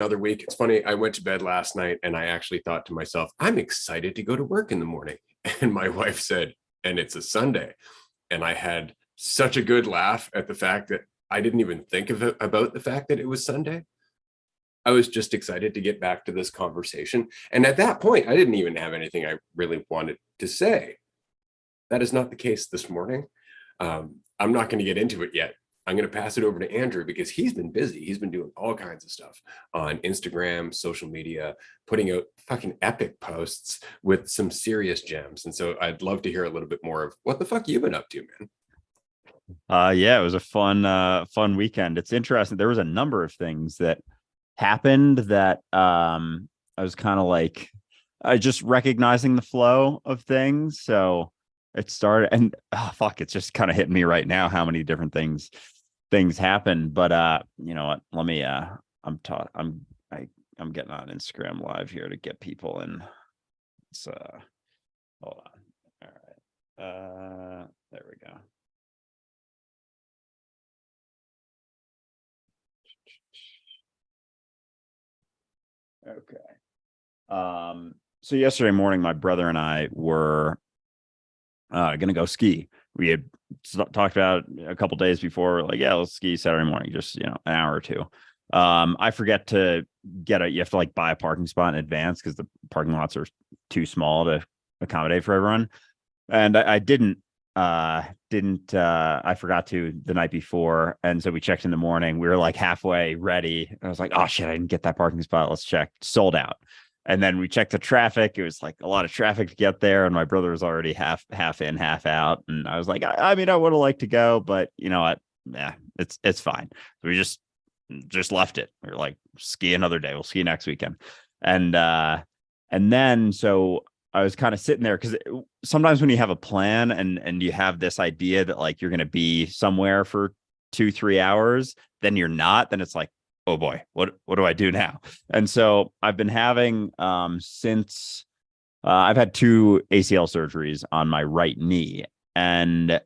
another week. It's funny. I went to bed last night and I actually thought to myself, I'm excited to go to work in the morning. And my wife said, and it's a Sunday. And I had such a good laugh at the fact that I didn't even think of it about the fact that it was Sunday. I was just excited to get back to this conversation. And at that point, I didn't even have anything I really wanted to say. That is not the case this morning. I'm not going to get into it yet. I'm going to pass it over to Andrew because he's been busy. He's been doing all kinds of stuff on Instagram, social media, putting out fucking epic posts with some serious gems. And so I'd love to hear a little bit more of what the fuck you've been up to, man. Yeah, it was a fun weekend. It's interesting. There was a number of things that happened that I was kind of like just recognizing the flow of things. So it started, and fuck, it's just kind of hitting me right now how many different things happen. But you know what? Let me I'm getting on Instagram live here to get people in. So hold on. All right. There we go. Okay. So yesterday morning, my brother and I were gonna go ski. We had talked about a couple days before, like, yeah, let's ski Saturday morning, just an hour or two. I forget to you have to like buy a parking spot in advance because the parking lots are too small to accommodate for everyone. And I didn't I forgot to the night before. And so we checked in the morning. We were like halfway ready. I was like, oh shit, I didn't get that parking spot. Let's check. Sold out. And then we checked the traffic. It was like a lot of traffic to get there. And my brother was already half in, half out. And I was like, I mean, I would have liked to go, but you know what? Yeah, it's fine. So we just left it. We were like, ski another day. We'll ski next weekend. And then so I was kind of sitting there because sometimes when you have a plan and you have this idea that like you're going to be somewhere for 2-3 hours, then you're not, then it's like, oh boy, what do I do now? And so I've been having since I've had 2 ACL surgeries on my right knee. And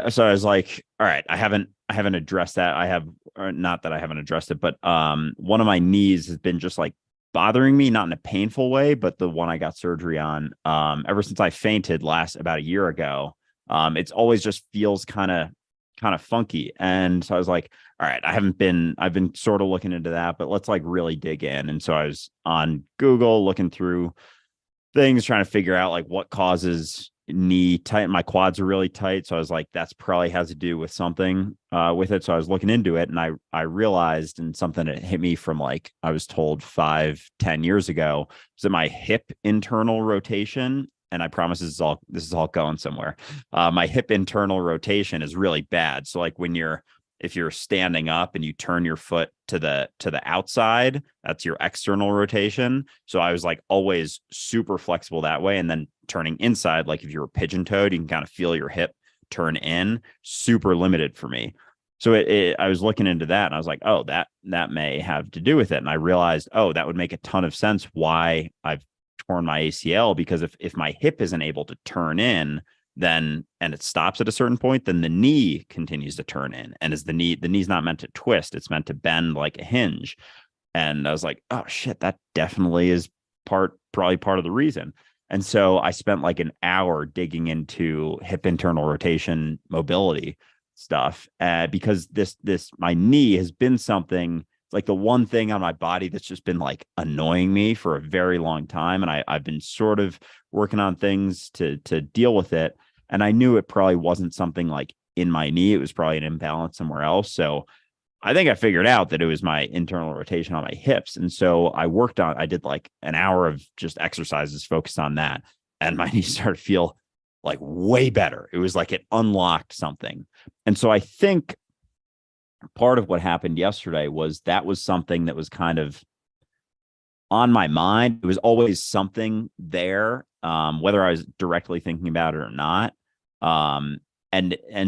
so I was like, all right, I haven't addressed that. I have, or not that I haven't addressed it, but one of my knees has been just like bothering me, not in a painful way, but the one I got surgery on, ever since I fainted about a year ago, it's always just feels kind of funky. And so I was like, all right, I've been sort of looking into that, but let's like really dig in. And so I was on Google looking through things, trying to figure out like what causes knee tight. My quads are really tight. So I was like, that's probably has to do with something with it. So I was looking into it, and I realized, and something that hit me from like I was told 5-10 years ago, was that my hip internal rotation, and I promise this is all going somewhere. My hip internal rotation is really bad. So like if you're standing up and you turn your foot to the outside, that's your external rotation. So I was like always super flexible that way. And then turning inside, like if you were pigeon toed, you can kind of feel your hip turn in, super limited for me. So I was looking into that, and I was like, oh, that may have to do with it. And I realized, oh, that would make a ton of sense why I've torn my ACL, because if my hip isn't able to turn in, then, and it stops at a certain point, then the knee continues to turn in. And as the knee's not meant to twist, it's meant to bend like a hinge. And I was like, oh shit, that definitely is probably part of the reason. And so I spent like an hour digging into hip internal rotation mobility stuff, because this my knee has been something, like the one thing on my body that's just been like annoying me for a very long time. And I've been sort of working on things to deal with it. And I knew it probably wasn't something like in my knee. It was probably an imbalance somewhere else. So I think I figured out that it was my internal rotation on my hips. And so I did like an hour of just exercises focused on that. And my knee started to feel like way better. It was like it unlocked something. And so I think part of what happened yesterday was something that was kind of on my mind. It was always something there, whether I was directly thinking about it or not. And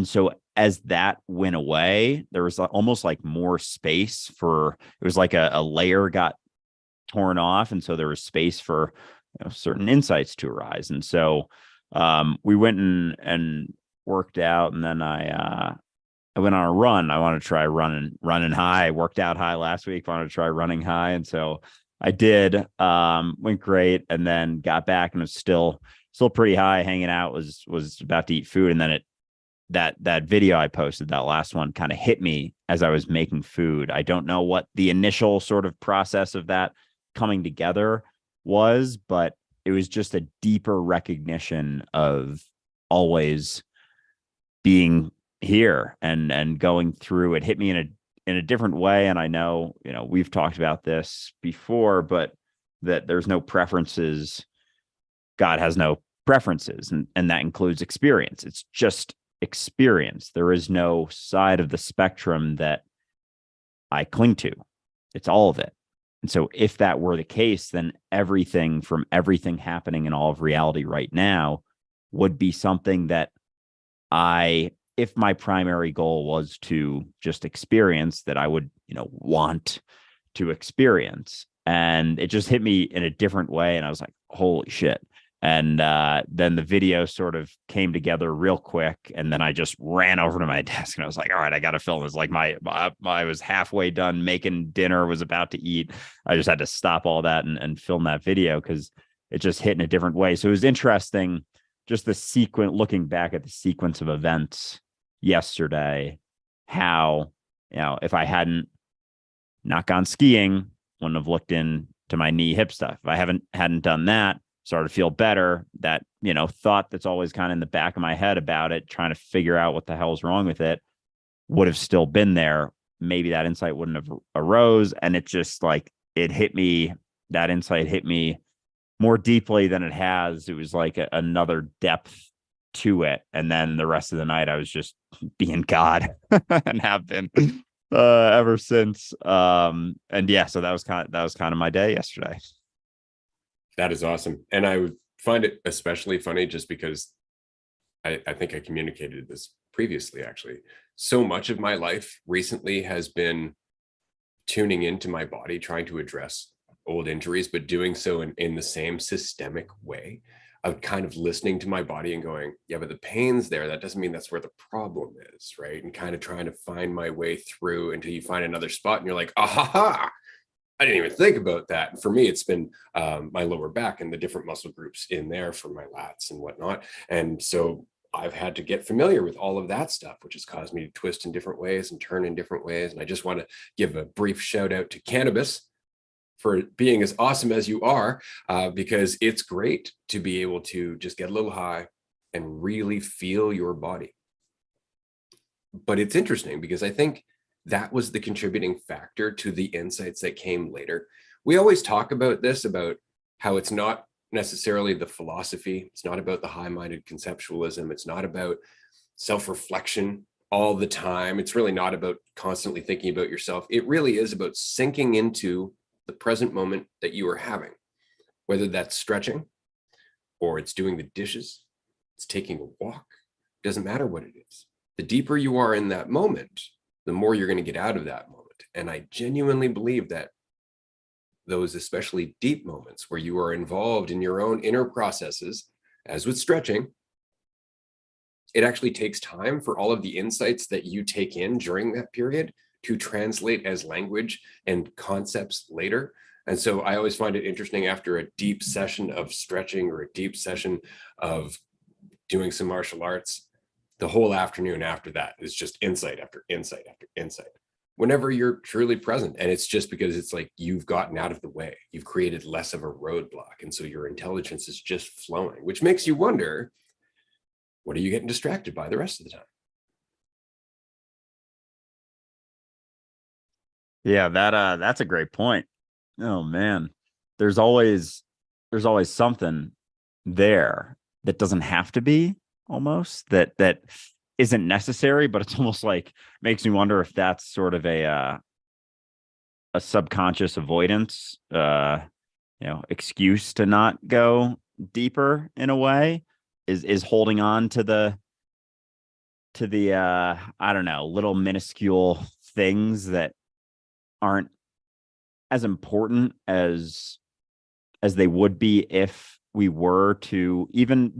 so as that went away, there was almost like more space for, it was like a layer got torn off. And so there was space for certain insights to arise. And so we went and worked out. And then I went on a run. I want to try running high. I worked out high last week. I wanted to try running high. And so I did, went great, and then got back and was still pretty high, hanging out, was about to eat food. And then that video I posted, that last one, kind of hit me as I was making food. I don't know what the initial sort of process of that coming together was, but it was just a deeper recognition of always being here and going through. It hit me in a different way. And I know, we've talked about this before, but that there's no preferences. God has no preferences, and that includes experience. It's just experience. There is no side of the spectrum that I cling to. It's all of it. And so if that were the case, then everything happening in all of reality right now would be something that if my primary goal was to just experience, that I would, want to experience. And it just hit me in a different way. And I was like, holy shit. And then the video sort of came together real quick. And then I just ran over to my desk and I was like, all right, I got to film this. Like I was halfway done making dinner, was about to eat. I just had to stop all that and film that video because it just hit in a different way. So it was interesting, just the sequence, looking back at the sequence of events yesterday, how, if I hadn't not gone skiing, wouldn't have looked into my knee hip stuff. If I hadn't done that, started to feel better, that, thought that's always kind of in the back of my head about it, trying to figure out what the hell's wrong with it, would have still been there. Maybe that insight wouldn't have arose. And it just like, that insight hit me more deeply than it has. It was like another depth to it. And then the rest of the night, I was just being God and have been ever since. And yeah, so that was kind of my day yesterday. That is awesome. And I would find it especially funny just because I think I communicated this previously, actually. So much of my life recently has been tuning into my body, trying to address old injuries, but doing so in the same systemic way of kind of listening to my body and going, yeah, but the pain's there. That doesn't mean that's where the problem is, right? And kind of trying to find my way through until you find another spot and you're like, ah, I didn't even think about that. And for me, it's been my lower back and the different muscle groups in there for my lats and whatnot. And so I've had to get familiar with all of that stuff, which has caused me to twist in different ways and turn in different ways. And I just want to give a brief shout out to cannabis for being as awesome as you are, because it's great to be able to just get a little high and really feel your body. But it's interesting because I think that was the contributing factor to the insights that came later. We always talk about this, about how it's not necessarily the philosophy. It's not about the high-minded conceptualism. It's not about self-reflection all the time. It's really not about constantly thinking about yourself. It really is about sinking into the present moment that you are having, whether that's stretching or it's doing the dishes, it's taking a walk, doesn't matter what it is. The deeper you are in that moment, the more you're going to get out of that moment. And I genuinely believe that those especially deep moments where you are involved in your own inner processes, as with stretching, it actually takes time for all of the insights that you take in during that period to translate as language and concepts later. And so I always find it interesting after a deep session of stretching or a deep session of doing some martial arts, the whole afternoon after that is just insight after insight after insight. Whenever you're truly present, and it's just because it's like you've gotten out of the way, you've created less of a roadblock. And so your intelligence is just flowing, which makes you wonder, what are you getting distracted by the rest of the time? Yeah, that's a great point. Oh man. There's always something there that doesn't have to be, almost, that isn't necessary, but it's almost like makes me wonder if that's sort of a subconscious avoidance, excuse to not go deeper in a way, is holding on to the I don't know, little minuscule things that aren't as important as they would be if we were to, even,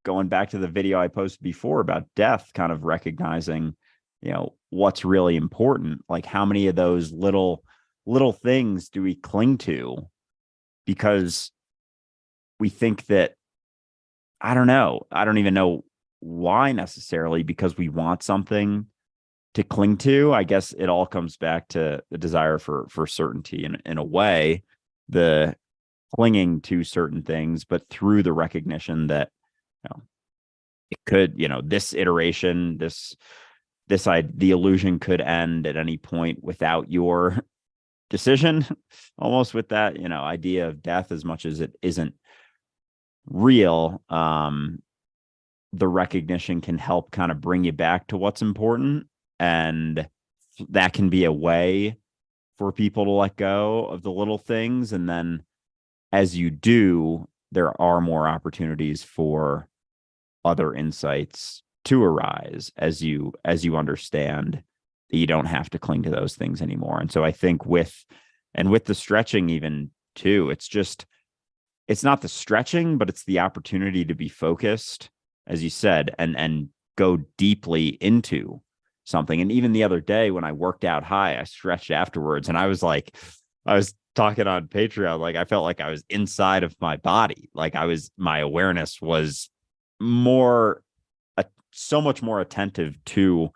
going back to the video I posted before about death, kind of recognizing, what's really important. Like, how many of those little things do we cling to because we think that, I don't know, I don't even know why necessarily, because we want something to cling to. I guess it all comes back to the desire for certainty in a way, the clinging to certain things, but through the recognition that, it could, this iteration, the illusion could end at any point without your decision. Almost with that, idea of death, as much as it isn't real, the recognition can help kind of bring you back to what's important. And that can be a way for people to let go of the little things. And then as you do, there are more opportunities for other insights to arise as you understand that you don't have to cling to those things anymore. And so I think with the stretching even too, it's not the stretching, but it's the opportunity to be focused, as you said, and go deeply into something. And even the other day when I worked out high, I stretched afterwards, and I was talking on Patreon, like I felt like I was inside of my body. Like my awareness was so much more attentive to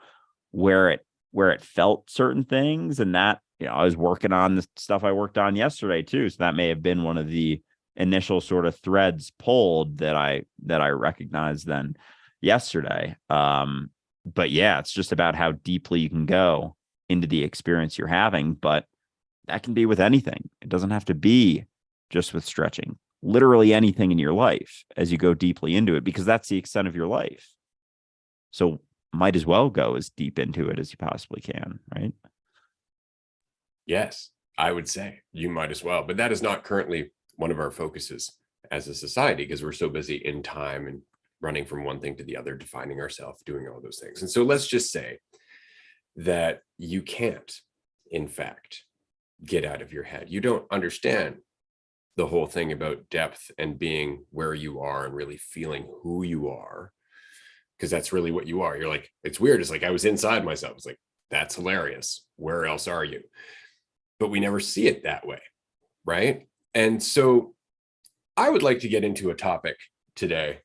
where it felt certain things. And that, I was working on the stuff I worked on yesterday too. So that may have been one of the initial sort of threads pulled that I recognized then yesterday. But yeah, it's just about how deeply you can go into the experience you're having. But that can be with anything. It doesn't have to be just with stretching. Literally anything in your life as you go deeply into it, because that's the extent of your life. So might as well go as deep into it as you possibly can, right? Yes, I would say you might as well. But that is not currently one of our focuses as a society, because we're so busy in time and running from one thing to the other, defining ourselves, doing all those things. And so let's just say that you can't, in fact, get out of your head. You don't understand the whole thing about depth and being where you are and really feeling who you are, because that's really what you are. You're like, it's weird. It's like I was inside myself. It's like, that's hilarious. Where else are you? But we never see it that way, right? And so I would like to get into a topic today,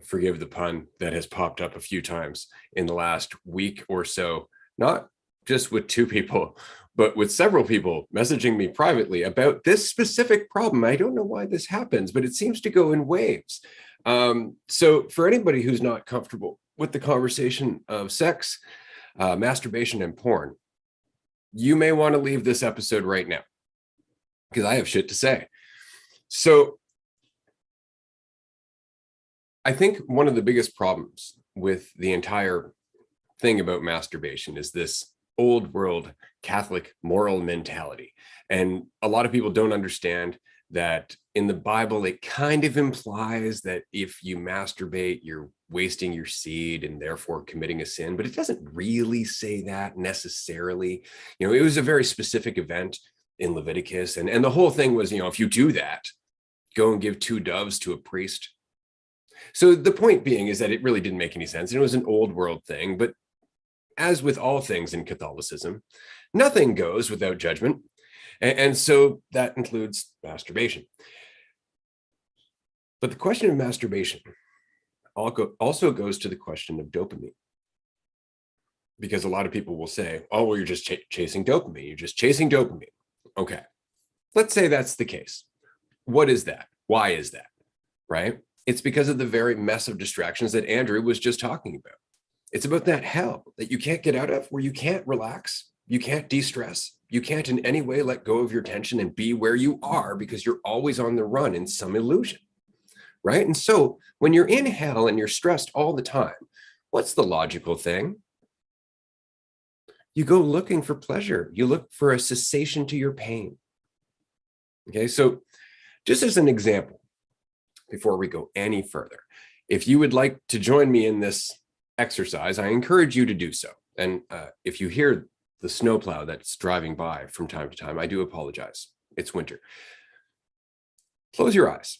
forgive the pun, that has popped up a few times in the last week or so, not just with two people, but with several people messaging me privately about this specific problem. I don't know why this happens, but it seems to go in waves. So for anybody who's not comfortable with the conversation of sex, masturbation, and porn, you may want to leave this episode right now, because I have shit to say. So I think one of the biggest problems with the entire thing about masturbation is this old world Catholic moral mentality. And a lot of people don't understand that in the Bible, it kind of implies that if you masturbate, you're wasting your seed and therefore committing a sin, but it doesn't really say that necessarily. It was a very specific event in Leviticus. And the whole thing was, if you do that, go and give 2 doves to a priest. So the point being is that it really didn't make any sense. And it was an old world thing. But as with all things in Catholicism, nothing goes without judgment. And so that includes masturbation. But the question of masturbation also goes to the question of dopamine. Because a lot of people will say, oh, well, you're just chasing dopamine. You're just chasing dopamine. Okay. Let's say that's the case. What is that? Why is that? Right? It's because of the very mess of distractions that Andrew was just talking about. It's about that hell that you can't get out of, where you can't relax, you can't de-stress, you can't in any way let go of your tension and be where you are, because you're always on the run in some illusion, right? And so when you're in hell and you're stressed all the time, what's the logical thing? You go looking for pleasure. You look for a cessation to your pain. Okay, so just as an example, before we go any further, if you would like to join me in this exercise, I encourage you to do so. And if you hear the snowplow that's driving by from time to time, I do apologize. It's winter. Close your eyes.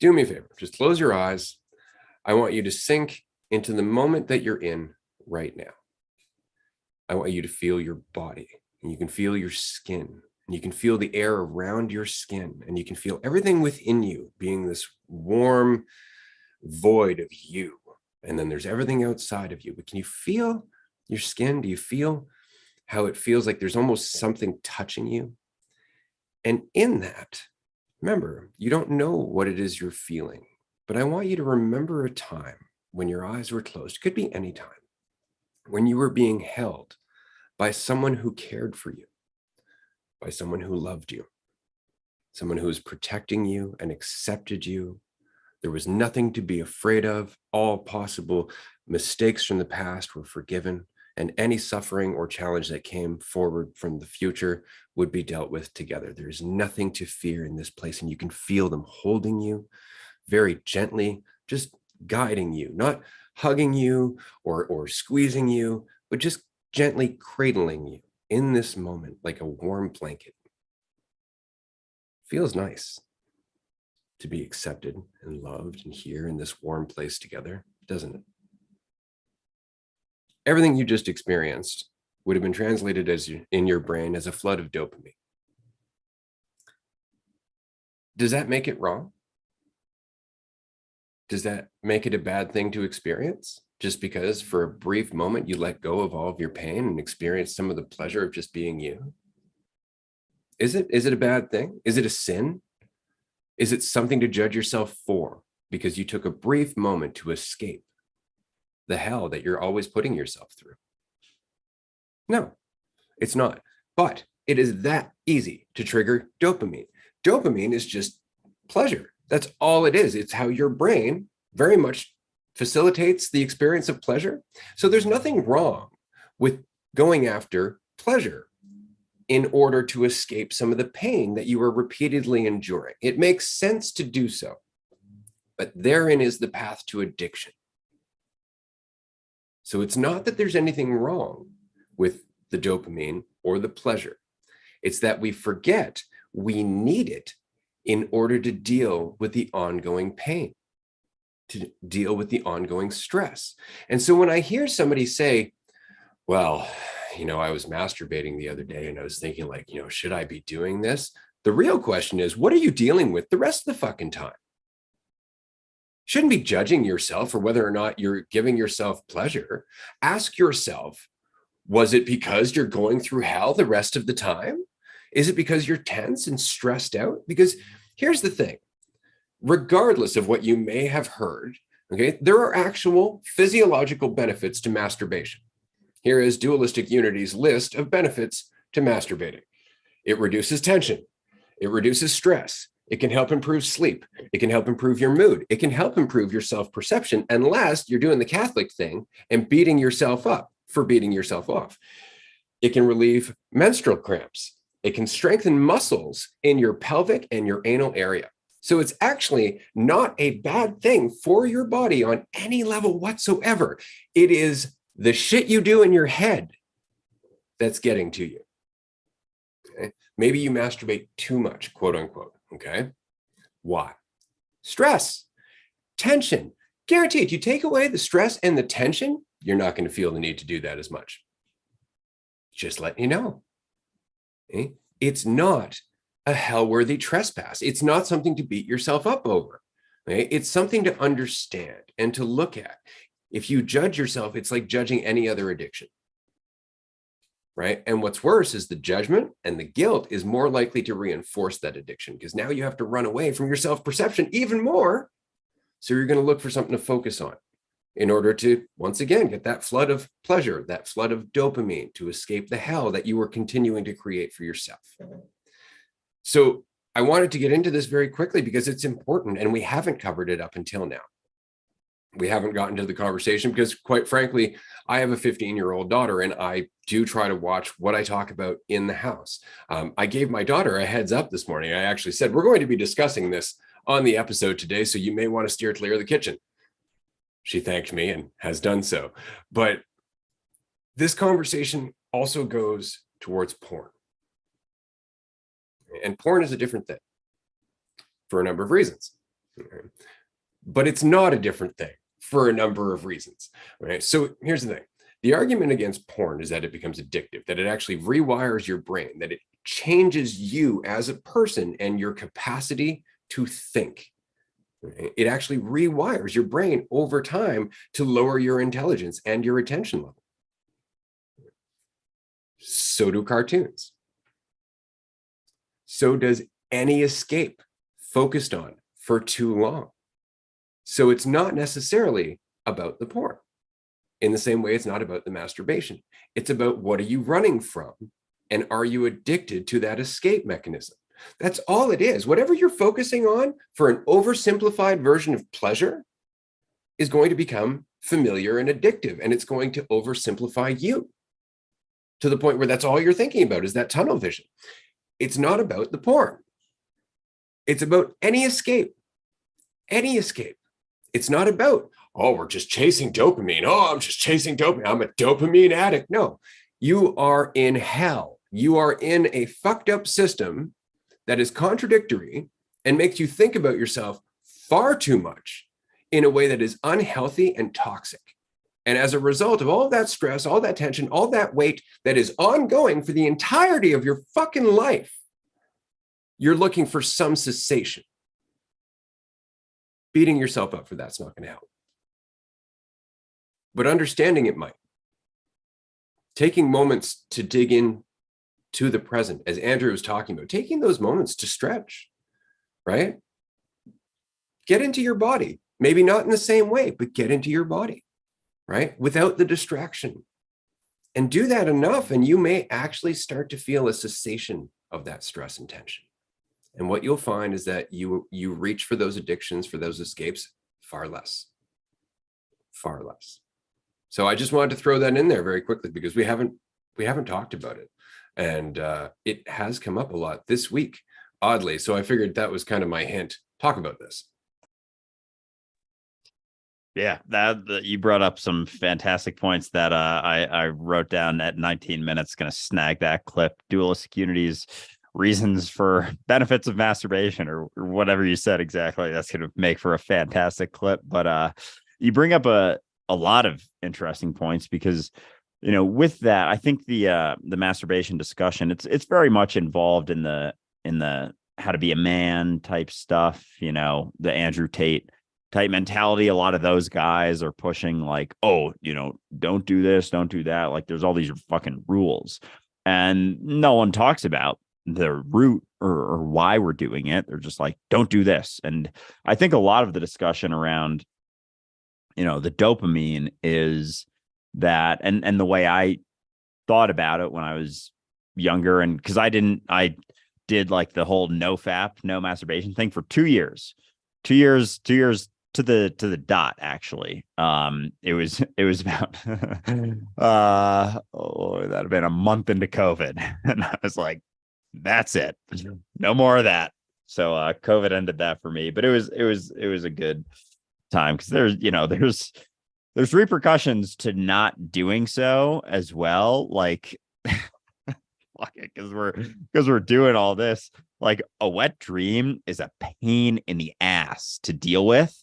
Do me a favor. Just close your eyes. I want you to sink into the moment that you're in right now. I want you to feel your body, and you can feel your skin, and you can feel the air around your skin, and you can feel everything within you being this warm void of you. And then there's everything outside of you. But can you feel your skin? Do you feel how it feels like there's almost something touching you? And in that, remember, you don't know what it is you're feeling, but I want you to remember a time when your eyes were closed. It could be any time, when you were being held by someone who cared for you, by someone who loved you, someone who was protecting you and accepted you. There was nothing to be afraid of. All possible mistakes from the past were forgiven, and any suffering or challenge that came forward from the future would be dealt with together. There's nothing to fear in this place, and you can feel them holding you very gently, just guiding you, not hugging you or squeezing you, but just gently cradling you in this moment like a warm blanket. Feels nice to be accepted and loved and here in this warm place together, doesn't it? Everything you just experienced would have been translated as in your brain as a flood of dopamine. Does that make it wrong? Does that make it a bad thing to experience? Just because for a brief moment you let go of all of your pain and experience some of the pleasure of just being you? Is it a bad thing? Is it a sin? Is it something to judge yourself for because you took a brief moment to escape the hell that you're always putting yourself through? No, it's not. But it is that easy to trigger dopamine. Dopamine is just pleasure. That's all it is. It's how your brain very much facilitates the experience of pleasure. So there's nothing wrong with going after pleasure in order to escape some of the pain that you are repeatedly enduring. It makes sense to do so, but therein is the path to addiction. So it's not that there's anything wrong with the dopamine or the pleasure. It's that we forget we need it in order to deal with the ongoing pain, to deal with the ongoing stress. And so when I hear somebody say, well, I was masturbating the other day and I was thinking like, should I be doing this? The real question is, what are you dealing with the rest of the fucking time? Shouldn't be judging yourself for whether or not you're giving yourself pleasure. Ask yourself, was it because you're going through hell the rest of the time? Is it because you're tense and stressed out? Because here's the thing, regardless of what you may have heard, okay, there are actual physiological benefits to masturbation. Here is Dualistic Unity's list of benefits to masturbating. It reduces tension. It reduces stress. It can help improve sleep. It can help improve your mood. It can help improve your self-perception, unless you're doing the Catholic thing and beating yourself up for beating yourself off. It can relieve menstrual cramps. It can strengthen muscles in your pelvic and your anal area. So it's actually not a bad thing for your body on any level whatsoever. It is the shit you do in your head that's getting to you. Okay? Maybe you masturbate too much, quote unquote. Okay. Why? Stress, tension. Guaranteed, you take away the stress and the tension, you're not going to feel the need to do that as much. Just letting you know. Okay? It's not a hell-worthy trespass. It's not something to beat yourself up over. Okay? It's something to understand and to look at. If you judge yourself, it's like judging any other addiction, right? And what's worse is the judgment and the guilt is more likely to reinforce that addiction, because now you have to run away from your self-perception even more. So you're going to look for something to focus on in order to, once again, get that flood of pleasure, that flood of dopamine, to escape the hell that you were continuing to create for yourself. So I wanted to get into this very quickly because it's important, and we haven't covered it up until now. We haven't gotten to the conversation because, quite frankly, I have a 15-year-old daughter, and I do try to watch what I talk about in the house. I gave my daughter a heads up this morning. I actually said, we're going to be discussing this on the episode today, so you may want to steer clear of the kitchen. She thanked me and has done so. But this conversation also goes towards porn. And porn is a different thing for a number of reasons. But it's not a different thing for a number of reasons, right? So here's the thing. The argument against porn is that it becomes addictive, that it actually rewires your brain, that it changes you as a person and your capacity to think. It actually rewires your brain over time to lower your intelligence and your attention level. So do cartoons. So does any escape focused on for too long. So it's not necessarily about the porn. In the same way, it's not about the masturbation. It's about what are you running from? And are you addicted to that escape mechanism? That's all it is. Whatever you're focusing on for an oversimplified version of pleasure is going to become familiar and addictive, and it's going to oversimplify you to the point where that's all you're thinking about is that tunnel vision. It's not about the porn. It's about any escape, any escape. It's not about, oh, we're just chasing dopamine. Oh, I'm just chasing dopamine. I'm a dopamine addict. No, you are in hell. You are in a fucked up system that is contradictory and makes you think about yourself far too much in a way that is unhealthy and toxic. And as a result of all of that stress, all that tension, all that weight that is ongoing for the entirety of your fucking life, you're looking for some cessation. Beating yourself up for that's not going to help. But understanding it might. Taking moments to dig in to the present, as Andrew was talking about, taking those moments to stretch, right? Get into your body. Maybe not in the same way, but get into your body, right? Without the distraction. And do that enough, and you may actually start to feel a cessation of that stress and tension. And what you'll find is that you reach for those addictions, for those escapes, far less. Far less. So I just wanted to throw that in there very quickly because we haven't talked about it. And it has come up a lot this week, oddly. So I figured that was kind of my hint. Talk about this. Yeah, that you brought up some fantastic points that I wrote down at 19 minutes. Going to snag that clip. Dualistic Unity's reasons for benefits of masturbation, or whatever you said exactly. That's going to make for a fantastic clip. But you bring up a lot of interesting points because, you know, with that, I think the masturbation discussion, it's very much involved in the how to be a man type stuff. You know, the Andrew Tate type mentality. A lot of those guys are pushing like, oh, you know, don't do this, don't do that. Like there's all these fucking rules, and no one talks about the root or why we're doing it. They're just like, don't do this. And I think a lot of the discussion around, you know, the dopamine is that, and the way I thought about it when I was younger, and because I did like the whole no FAP, no masturbation thing for 2 years, 2 years to the dot, actually. It was about that'd have been a month into COVID. And I was like, that's it. No more of that. So COVID ended that for me. But it was a good time because there's repercussions to not doing so as well. Like because we're doing all this. Like a wet dream is a pain in the ass to deal with.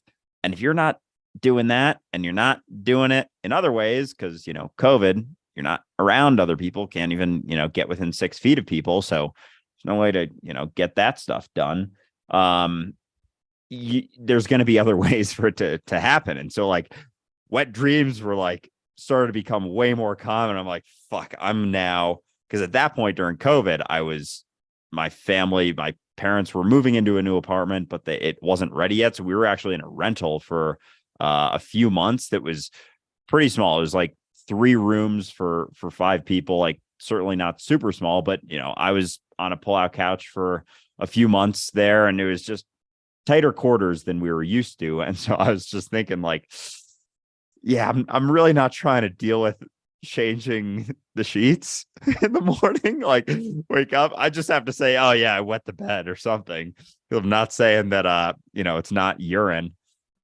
And if you're not doing that and you're not doing it in other ways, because, you know, COVID, you're not around other people, can't even, you know, get within 6 feet of people. So there's no way to, you know, get that stuff done. There's going to be other ways for it to happen. And so like wet dreams were like started to become way more common. I'm like, fuck, I'm now, because at that point during COVID, my parents were moving into a new apartment, but it wasn't ready yet. So we were actually in a rental for a few months that was pretty small. It was like 3 rooms for 5 people, like certainly not super small, but, you know, I was on a pull-out couch for a few months there, and it was just tighter quarters than we were used to. And so I was just thinking like, yeah, I'm really not trying to deal with changing the sheets in the morning, like wake up. I just have to say, oh yeah, I wet the bed or something. I'm not saying that you know, it's not urine.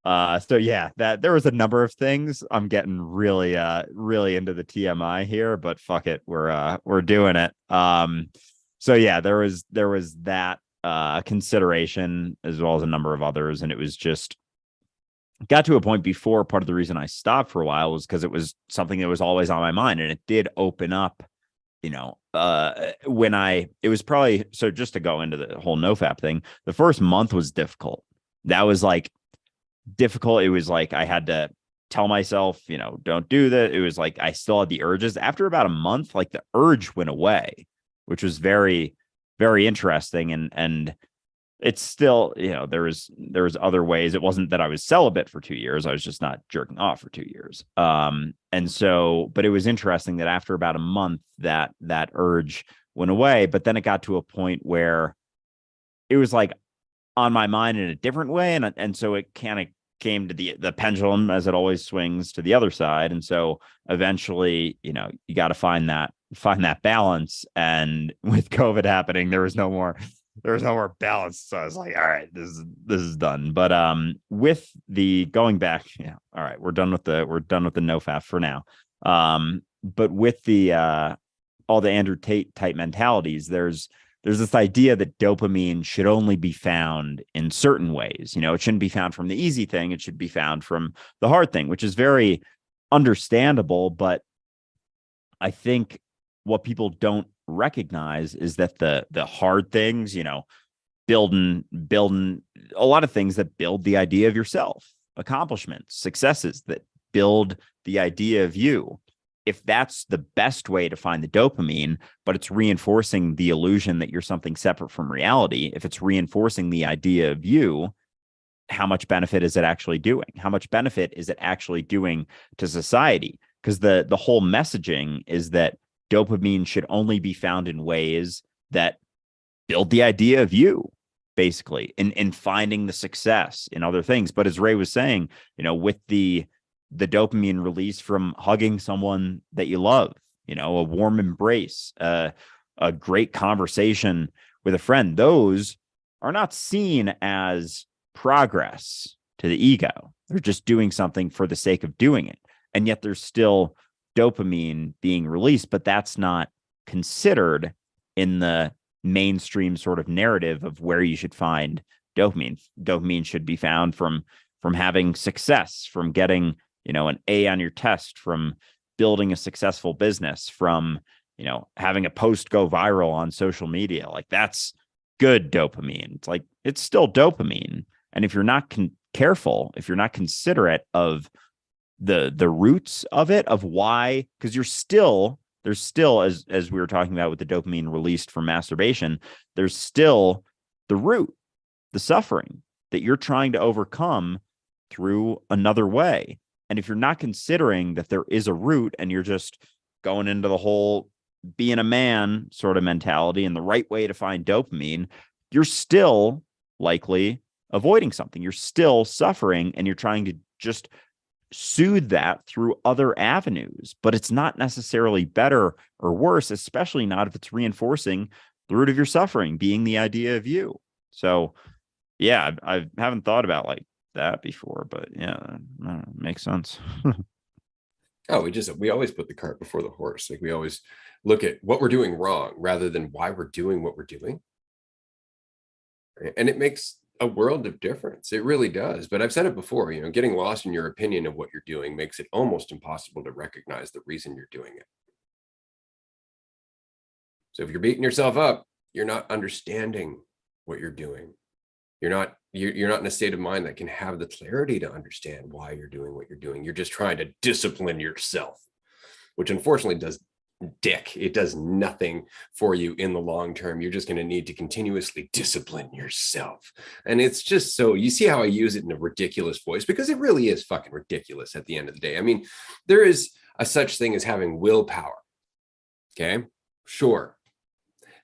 So yeah, that there was a number of things. I'm getting really into the TMI here, but fuck it, we're doing it. So yeah, there was that consideration as well as a number of others, and it was just got to a point before. Part of the reason I stopped for a while was because it was something that was always on my mind, and it did open up, when it was probably, so just to go into the whole nofap thing, the first month was difficult. That was like difficult. It was like I had to tell myself, don't do that. It was like I still had the urges. After about a month, like the urge went away, which was very, very interesting. And it's still, there was other ways. It wasn't that I was celibate for 2 years. I was just not jerking off for 2 years. And so, but it was interesting that after about a month, that urge went away. But then it got to a point where it was like on my mind in a different way. And so it kind of came to the pendulum, as it always swings, to the other side. And so eventually, you got to find that balance. And with COVID happening, there was no more balance. So I was like, all right, this is done. But with the going back, yeah, all right, we're done with the nofap for now. But with the all the Andrew Tate type mentalities, there's this idea that dopamine should only be found in certain ways. It shouldn't be found from the easy thing. It should be found from the hard thing, which is very understandable. But I think what people don't recognize is that the hard things, building a lot of things that build the idea of yourself, accomplishments, successes that build the idea of you. If that's the best way to find the dopamine, but it's reinforcing the illusion that you're something separate from reality, if it's reinforcing the idea of you, how much benefit is it actually doing? How much benefit is it actually doing to society? Because the whole messaging is that dopamine should only be found in ways that build the idea of you, basically, in finding the success in other things. But as Ray was saying, with the dopamine release from hugging someone that you love, a warm embrace, a great conversation with a friend, those are not seen as progress to the ego. They're just doing something for the sake of doing it. And yet there's still dopamine being released, but that's not considered in the mainstream sort of narrative of where you should find dopamine. Dopamine should be found from having success, from getting an A on your test, from building a successful business, from, having a post go viral on social media. Like, that's good dopamine. It's like, it's still dopamine. And if you're not careful, if you're not considerate of the roots of it, of why, because there's still, as we were talking about with the dopamine released from masturbation, there's still the root, the suffering that you're trying to overcome through another way. And if you're not considering that there is a root, and you're just going into the whole being a man sort of mentality and the right way to find dopamine, you're still likely avoiding something. You're still suffering, and you're trying to just soothe that through other avenues. But it's not necessarily better or worse, especially not if it's reinforcing the root of your suffering being the idea of you. So yeah, I haven't thought about like that before, but yeah, makes sense. Oh, we always put the cart before the horse. Like, we always look at what we're doing wrong rather than why we're doing what we're doing. And it makes a world of difference. It really does. But I've said it before, getting lost in your opinion of what you're doing makes it almost impossible to recognize the reason you're doing it. So if you're beating yourself up, you're not understanding what you're doing. You're not in a state of mind that can have the clarity to understand why you're doing what you're doing. You're just trying to discipline yourself, which unfortunately does it does nothing for you in the long term. You're just going to need to continuously discipline yourself. And it's just, so you see how I use it in a ridiculous voice, because it really is fucking ridiculous at the end of the day. I mean, there is a such thing as having willpower. Okay, sure.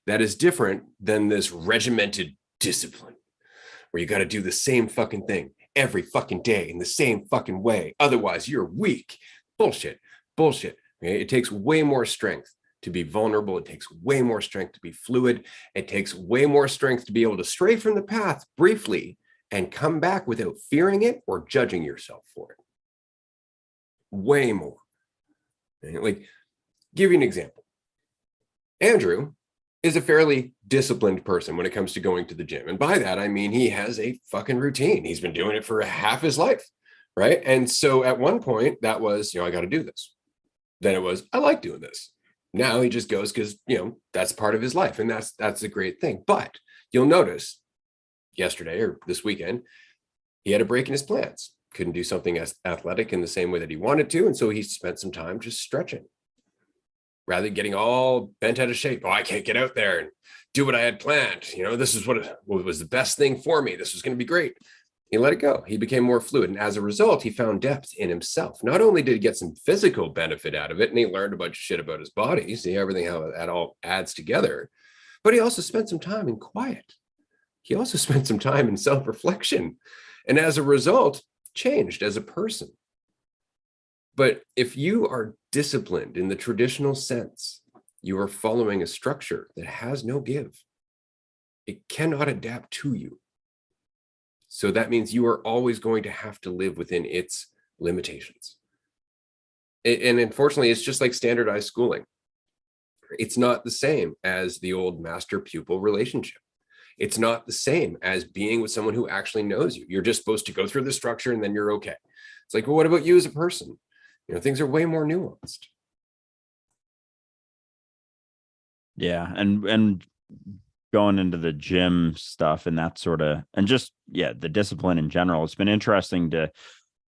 That is different than this regimented discipline where you got to do the same fucking thing every fucking day in the same fucking way. Otherwise, you're weak. Bullshit. Okay? It takes way more strength to be vulnerable. It takes way more strength to be fluid. It takes way more strength to be able to stray from the path briefly and come back without fearing it or judging yourself for it. Way more. Like, give you an example. Andrew is a fairly disciplined person when it comes to going to the gym. And by that, I mean, he has a fucking routine. He's been doing it for half his life. right? And so at one point that was, I got to do this. Then it was, I like doing this. Now he just goes because, that's part of his life. And that's a great thing. But you'll notice yesterday or this weekend, he had a break in his plans. Couldn't do something as athletic in the same way that he wanted to. And so he spent some time just stretching rather than getting all bent out of shape. Oh, I can't get out there and do what I had planned. This is what was the best thing for me. This was going to be great. He let it go. He became more fluid. And as a result, he found depth in himself. Not only did he get some physical benefit out of it, and he learned a bunch of shit about his body, see everything, how that all adds together, but he also spent some time in quiet. He also spent some time in self-reflection. And as a result, changed as a person. But if you are disciplined in the traditional sense, you are following a structure that has no give. It cannot adapt to you. So that means you are always going to have to live within its limitations. And unfortunately, it's just like standardized schooling. It's not the same as the old master-pupil relationship. It's not the same as being with someone who actually knows you. You're just supposed to go through the structure and then you're okay. It's like, well, what about you as a person? Things are way more nuanced. Yeah. And going into the gym stuff and that sort of, and just, the discipline in general, it's been interesting to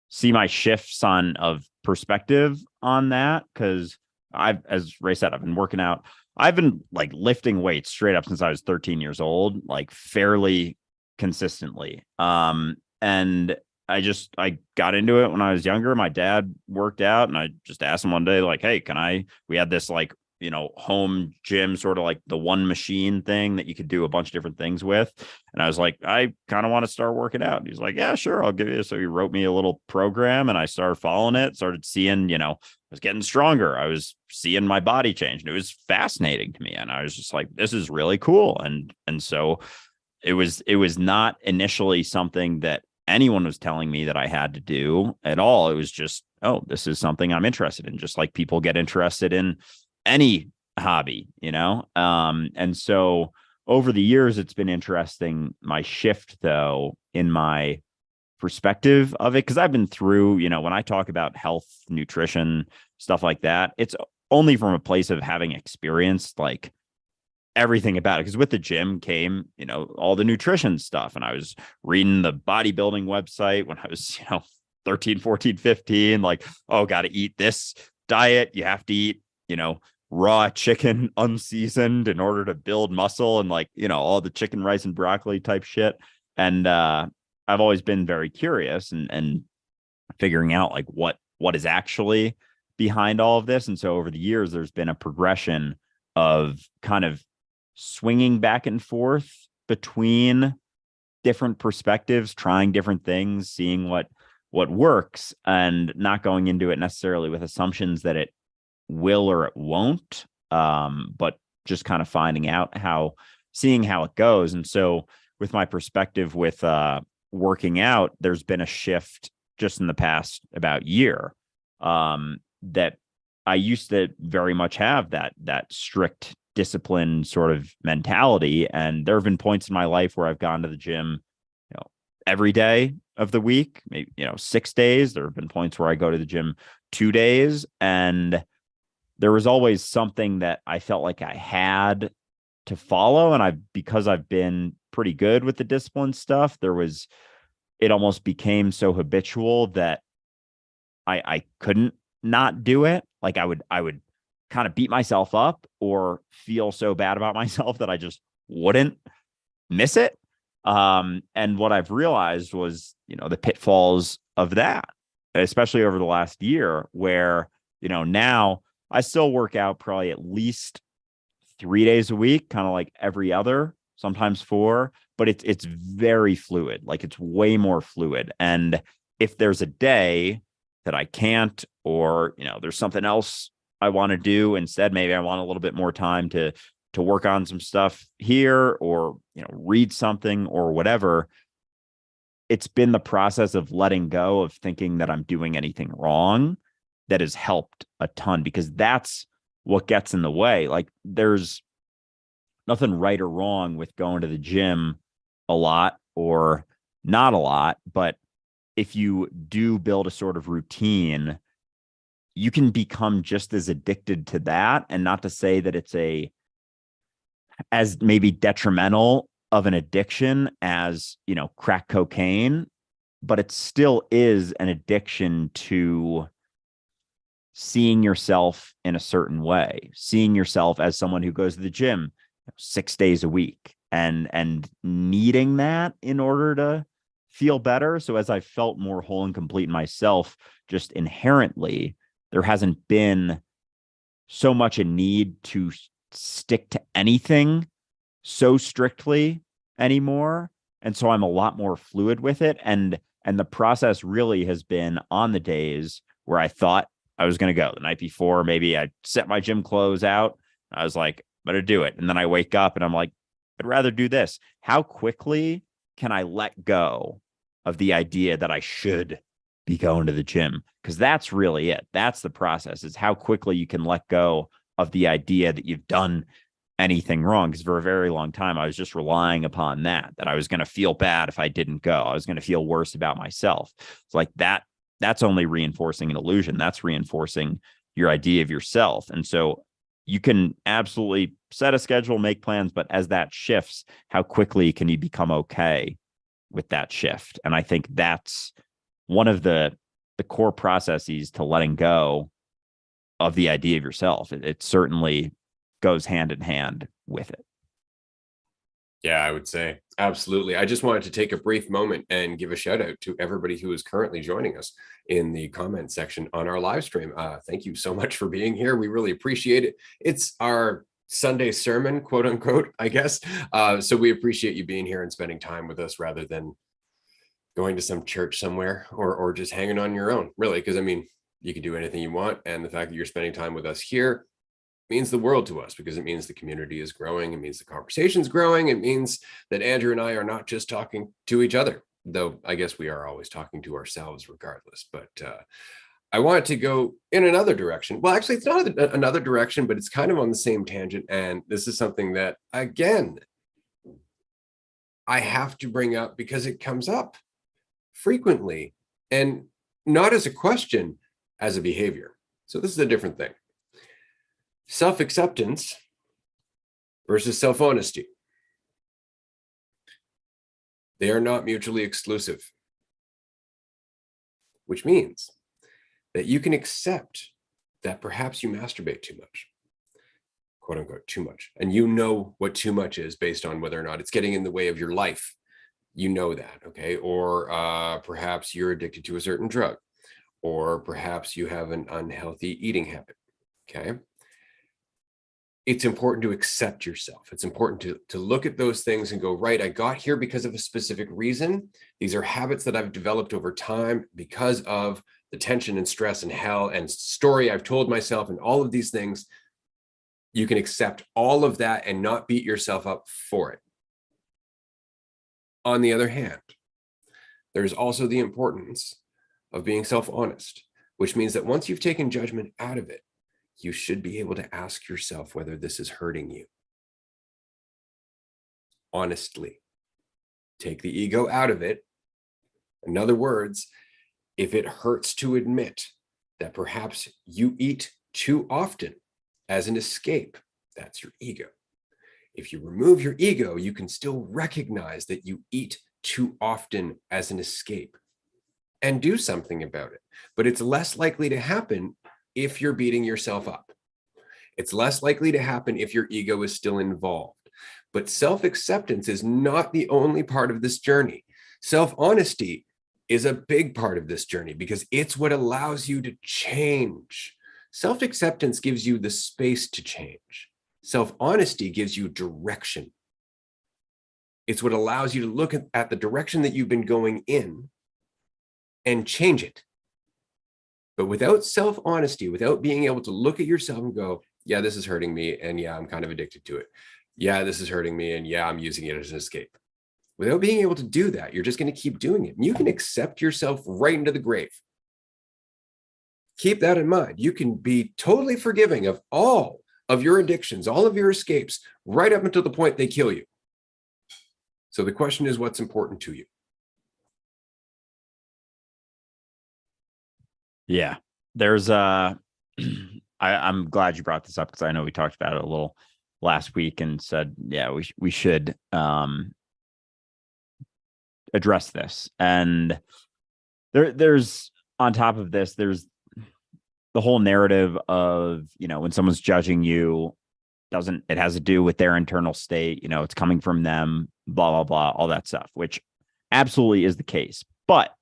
see my shifts of perspective on that. Cause as Ray said, I've been working out. I've been like lifting weights straight up since I was 13 years old, like fairly consistently. And I got into it when I was younger. My dad worked out and I just asked him one day, like, hey, we had this like, home gym, sort of like the one machine thing that you could do a bunch of different things with. And I was like, I kind of want to start working out. And he's like, yeah, sure, I'll give you. So he wrote me a little program and I started following it, started seeing, I was getting stronger. I was seeing my body change and it was fascinating to me. And I was just like, this is really cool. And so it was not initially something that anyone was telling me that I had to do at all. It was just, oh, this is something I'm interested in, just like people get interested in any hobby, and so over the years, it's been interesting, my shift though in my perspective of it, because I've been through, when I talk about health, nutrition, stuff like that, it's only from a place of having experienced like everything about it. Because with the gym came, all the nutrition stuff, and I was reading the bodybuilding website when I was, 13, 14, 15, like, oh, got to eat this diet. You have to eat, raw chicken unseasoned in order to build muscle, and like, all the chicken, rice, and broccoli type shit. And I've always been very curious and figuring out like what is actually behind all of this. And so over the years, there's been a progression of kind of swinging back and forth between different perspectives, trying different things, seeing what works, and not going into it necessarily with assumptions that it will or it won't, but just kind of finding out seeing how it goes. And so with my perspective with working out, there's been a shift just in the past about year, that I used to very much have that strict discipline sort of mentality. And there have been points in my life where I've gone to the gym, every day of the week, maybe, 6 days. There have been points where I go to the gym 2 days, and there was always something that I felt like I had to follow. And because I've been pretty good with the discipline stuff, it almost became so habitual that I couldn't not do it. Like I would kind of beat myself up or feel so bad about myself that I just wouldn't miss it. And what I've realized was, the pitfalls of that, especially over the last year, where, now I still work out probably at least 3 days a week, kind of like every other, sometimes 4, but it's very fluid. Like it's way more fluid. And if there's a day that I can't, or, there's something else I want to do instead, maybe I want a little bit more time to work on some stuff here, or, read something or whatever. It's been the process of letting go of thinking that I'm doing anything wrong that has helped a ton, because that's what gets in the way. Like there's nothing right or wrong with going to the gym a lot or not a lot, but if you do build a sort of routine, you can become just as addicted to that. And not to say that it's as maybe detrimental of an addiction as, crack cocaine, but it still is an addiction to seeing yourself in a certain way, seeing yourself as someone who goes to the gym 6 days a week and needing that in order to feel better. So as I felt more whole and complete in myself, just inherently, there hasn't been so much a need to stick to anything so strictly anymore. And so I'm a lot more fluid with it. And the process really has been on the days where I thought I was going to go the night before. Maybe I set my gym clothes out. I was like, I'm going to do it. And then I wake up and I'm like, I'd rather do this. How quickly can I let go of the idea that I should be going to the gym? Because that's really it. That's the process, is how quickly you can let go of the idea that you've done anything wrong. Because for a very long time, I was just relying upon that I was going to feel bad if I didn't go. I was going to feel worse about myself. It's like that's only reinforcing an illusion. That's reinforcing your idea of yourself. And so you can absolutely set a schedule, make plans, but as that shifts, how quickly can you become okay with that shift? And I think that's one of the core processes to letting go of the idea of yourself. It certainly goes hand in hand with it. Yeah, I would say absolutely. I just wanted to take a brief moment and give a shout out to everybody who is currently joining us in the comment section on our live stream. Thank you so much for being here. We really appreciate it. It's our Sunday sermon, quote unquote, I guess. So we appreciate you being here and spending time with us rather than going to some church somewhere or just hanging on your own, really. Because I mean, you can do anything you want. And the fact that you're spending time with us here means the world to us, because it means the community is growing. It means the conversation's growing. It means that Andrew and I are not just talking to each other, though I guess we are always talking to ourselves regardless. But I wanted to go in another direction. Well, actually, it's not another direction, but it's kind of on the same tangent. And this is something that, again, I have to bring up because it comes up frequently, and not as a question, as a behavior. So this is a different thing. Self-acceptance versus self-honesty. They are not mutually exclusive, which means that you can accept that perhaps you masturbate too much, quote unquote, too much. And you know what too much is based on whether or not it's getting in the way of your life. You know that, okay? Or perhaps you're addicted to a certain drug, or perhaps you have an unhealthy eating habit, okay? It's important to accept yourself. It's important to look at those things and go, right, I got here because of a specific reason. These are habits that I've developed over time because of the tension and stress and hell and story I've told myself and all of these things. You can accept all of that and not beat yourself up for it. On the other hand, there's also the importance of being self-honest, which means that once you've taken judgment out of it, you should be able to ask yourself whether this is hurting you. Honestly, take the ego out of it. In other words, if it hurts to admit that perhaps you eat too often as an escape, that's your ego. If you remove your ego, you can still recognize that you eat too often as an escape and do something about it. But it's less likely to happen if you're beating yourself up. It's less likely to happen if your ego is still involved. But self-acceptance is not the only part of this journey. Self-honesty is a big part of this journey because it's what allows you to change. Self-acceptance gives you the space to change. Self-honesty gives you direction. It's what allows you to look at the direction that you've been going in and change it. But without self-honesty, without being able to look at yourself and go, yeah, this is hurting me. And yeah, I'm kind of addicted to it. Yeah, this is hurting me. And yeah, I'm using it as an escape. Without being able to do that, you're just going to keep doing it. And you can accept yourself right into the grave. Keep that in mind. You can be totally forgiving of all of your addictions, all of your escapes, right up until the point they kill you. So the question is, what's important to you? Yeah. There's I'm glad you brought this up because I know we talked about it a little last week and said, yeah, we should address this. And there's on top of this, there's the whole narrative of, when someone's judging you, doesn't it has to do with their internal state, it's coming from them, blah, blah, blah, all that stuff, which absolutely is the case. But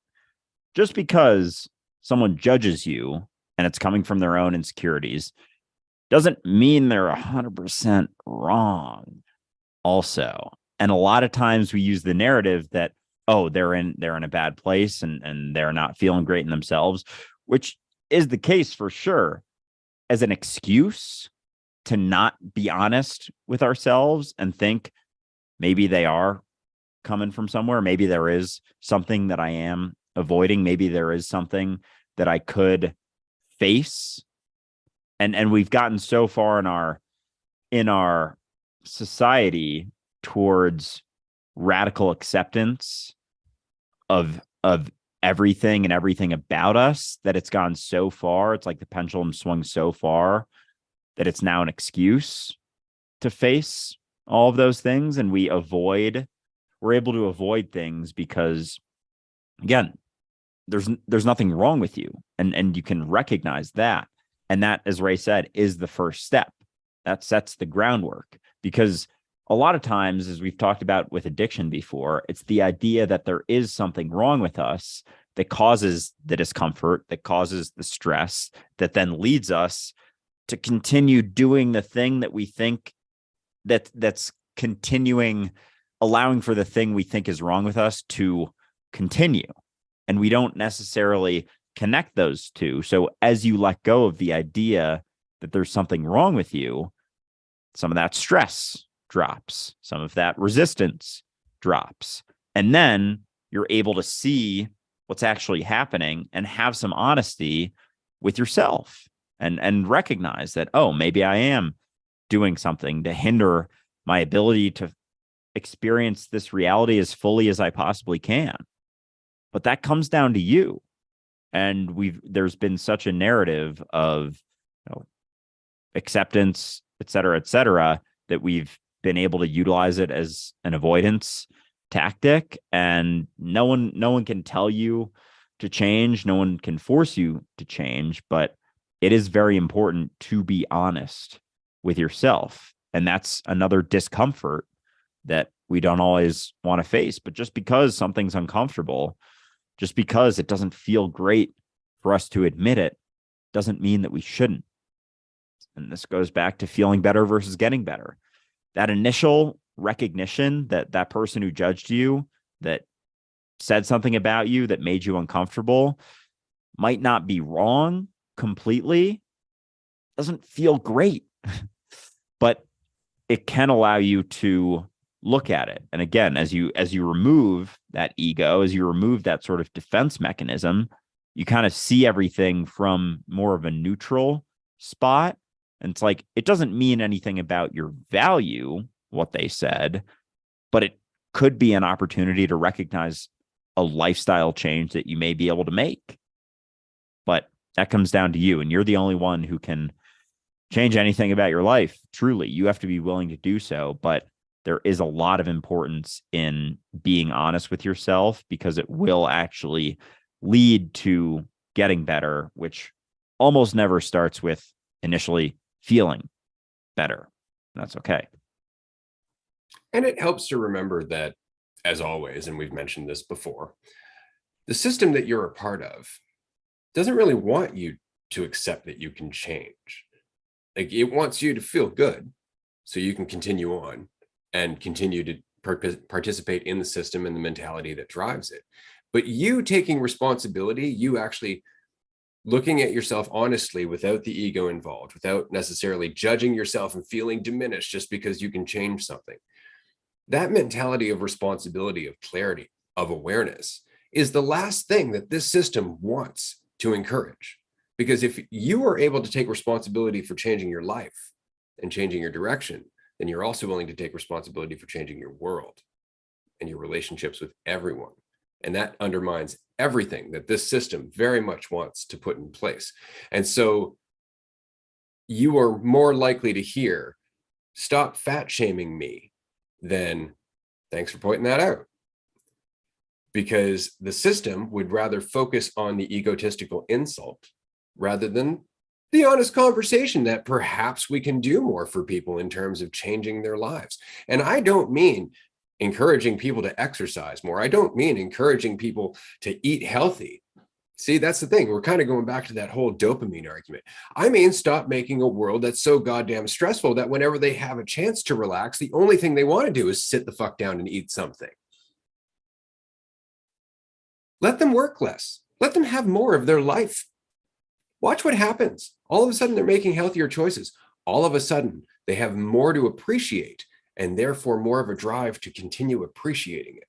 just because someone judges you and it's coming from their own insecurities doesn't mean they're 100% wrong also. And a lot of times we use the narrative that, oh, they're in a bad place and they're not feeling great in themselves, which is the case for sure, as an excuse to not be honest with ourselves and think maybe they are coming from somewhere. Maybe there is something that I am avoiding. Maybe there is something that I could face. And we've gotten so far in our society towards radical acceptance of everything and everything about us that it's gone so far. It's like the pendulum swung so far that it's now an excuse to face all of those things. And we're able to avoid things because, again, there's nothing wrong with you. And you can recognize that. And that, as Ray said, is the first step. That sets the groundwork, because a lot of times, as we've talked about with addiction before, it's the idea that there is something wrong with us that causes the discomfort, that causes the stress, that then leads us to continue doing the thing that we think that's continuing, allowing for the thing we think is wrong with us to continue. And we don't necessarily connect those two. So as you let go of the idea that there's something wrong with you, some of that stress drops, some of that resistance drops. And then you're able to see what's actually happening and have some honesty with yourself and recognize that, oh, maybe I am doing something to hinder my ability to experience this reality as fully as I possibly can. But that comes down to you. And there's been such a narrative of, acceptance, et cetera, that we've been able to utilize it as an avoidance tactic. And no one can tell you to change. No one can force you to change, but it is very important to be honest with yourself. And that's another discomfort that we don't always want to face. But just because something's uncomfortable, just because it doesn't feel great for us to admit it, doesn't mean that we shouldn't. And this goes back to feeling better versus getting better. That initial recognition that that person who judged you, that said something about you that made you uncomfortable, might not be wrong completely, doesn't feel great, but it can allow you to look at it. And again, as you remove that ego, as you remove that sort of defense mechanism, you kind of see everything from more of a neutral spot. And it's like, it doesn't mean anything about your value, what they said, but it could be an opportunity to recognize a lifestyle change that you may be able to make. But that comes down to you, and you're the only one who can change anything about your life. Truly, you have to be willing to do so. But there is a lot of importance in being honest with yourself, because it will actually lead to getting better, which almost never starts with initially feeling better. That's okay. And it helps to remember that, as always, and we've mentioned this before, the system that you're a part of doesn't really want you to accept that you can change. Like, it wants you to feel good so you can continue on and continue to participate in the system and the mentality that drives it. But you taking responsibility, you actually looking at yourself honestly without the ego involved, without necessarily judging yourself and feeling diminished just because you can change something. That mentality of responsibility, of clarity, of awareness is the last thing that this system wants to encourage. Because if you are able to take responsibility for changing your life and changing your direction, then you're also willing to take responsibility for changing your world and your relationships with everyone. And that undermines everything that this system very much wants to put in place. And so you are more likely to hear, stop fat shaming me, than thanks for pointing that out. Because the system would rather focus on the egotistical insult rather than the honest conversation that perhaps we can do more for people in terms of changing their lives. And I don't mean encouraging people to exercise more. I don't mean encouraging people to eat healthy. See, that's the thing. We're kind of going back to that whole dopamine argument. I mean, stop making a world that's so goddamn stressful that whenever they have a chance to relax, the only thing they want to do is sit the fuck down and eat something. Let them work less. Let them have more of their life. Watch what happens. All of a sudden, they're making healthier choices. All of a sudden, they have more to appreciate and therefore more of a drive to continue appreciating it.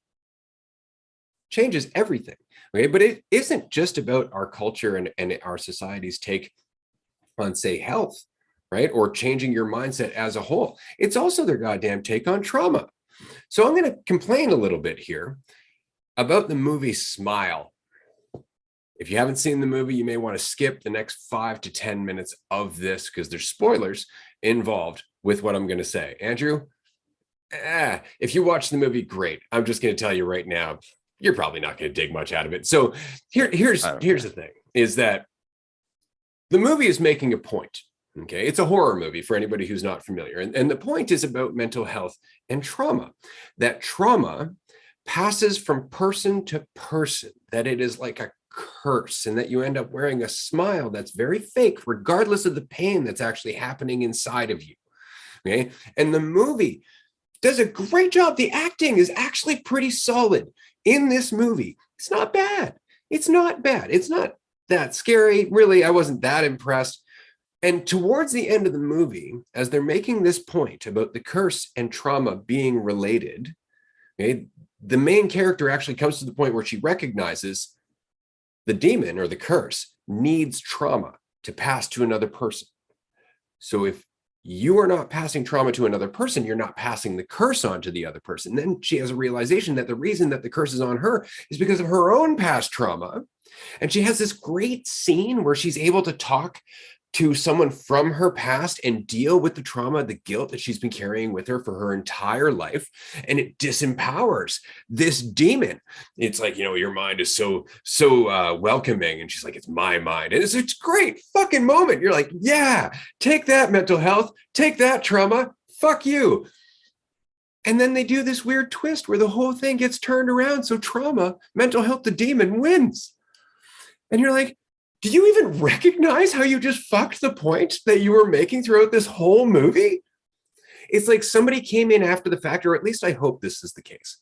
Changes everything. Okay? But it isn't just about our culture and our society's take on, say, health, right? Or changing your mindset as a whole. It's also their goddamn take on trauma. So I'm going to complain a little bit here about the movie Smile. If you haven't seen the movie, you may want to skip the next 5 to 10 minutes of this because there's spoilers involved with what I'm going to say. Andrew, if you watch the movie, great. I'm just going to tell you right now, you're probably not going to dig much out of it. So here's the thing, is that the movie is making a point. Okay, it's a horror movie for anybody who's not familiar. And the point is about mental health and trauma. That trauma passes from person to person, that it is like a curse, and that you end up wearing a smile that's very fake, regardless of the pain that's actually happening inside of you. Okay, and the movie does a great job. The acting is actually pretty solid in this movie. It's not bad. It's not bad. It's not that scary. Really, I wasn't that impressed. And towards the end of the movie, as they're making this point about the curse and trauma being related, okay, the main character actually comes to the point where she recognizes the demon or the curse needs trauma to pass to another person. So if you are not passing trauma to another person, you're not passing the curse on to the other person. Then she has a realization that the reason that the curse is on her is because of her own past trauma. And she has this great scene where she's able to talk to someone from her past and deal with the trauma, the guilt that she's been carrying with her for her entire life. And it disempowers this demon. It's like, your mind is so welcoming. And she's like, it's my mind. And it's a great fucking moment. You're like, yeah, take that mental health, take that trauma, fuck you. And then they do this weird twist where the whole thing gets turned around. So trauma, mental health, the demon wins. And you're like, do you even recognize how you just fucked the point that you were making throughout this whole movie? It's like somebody came in after the fact, or at least I hope this is the case.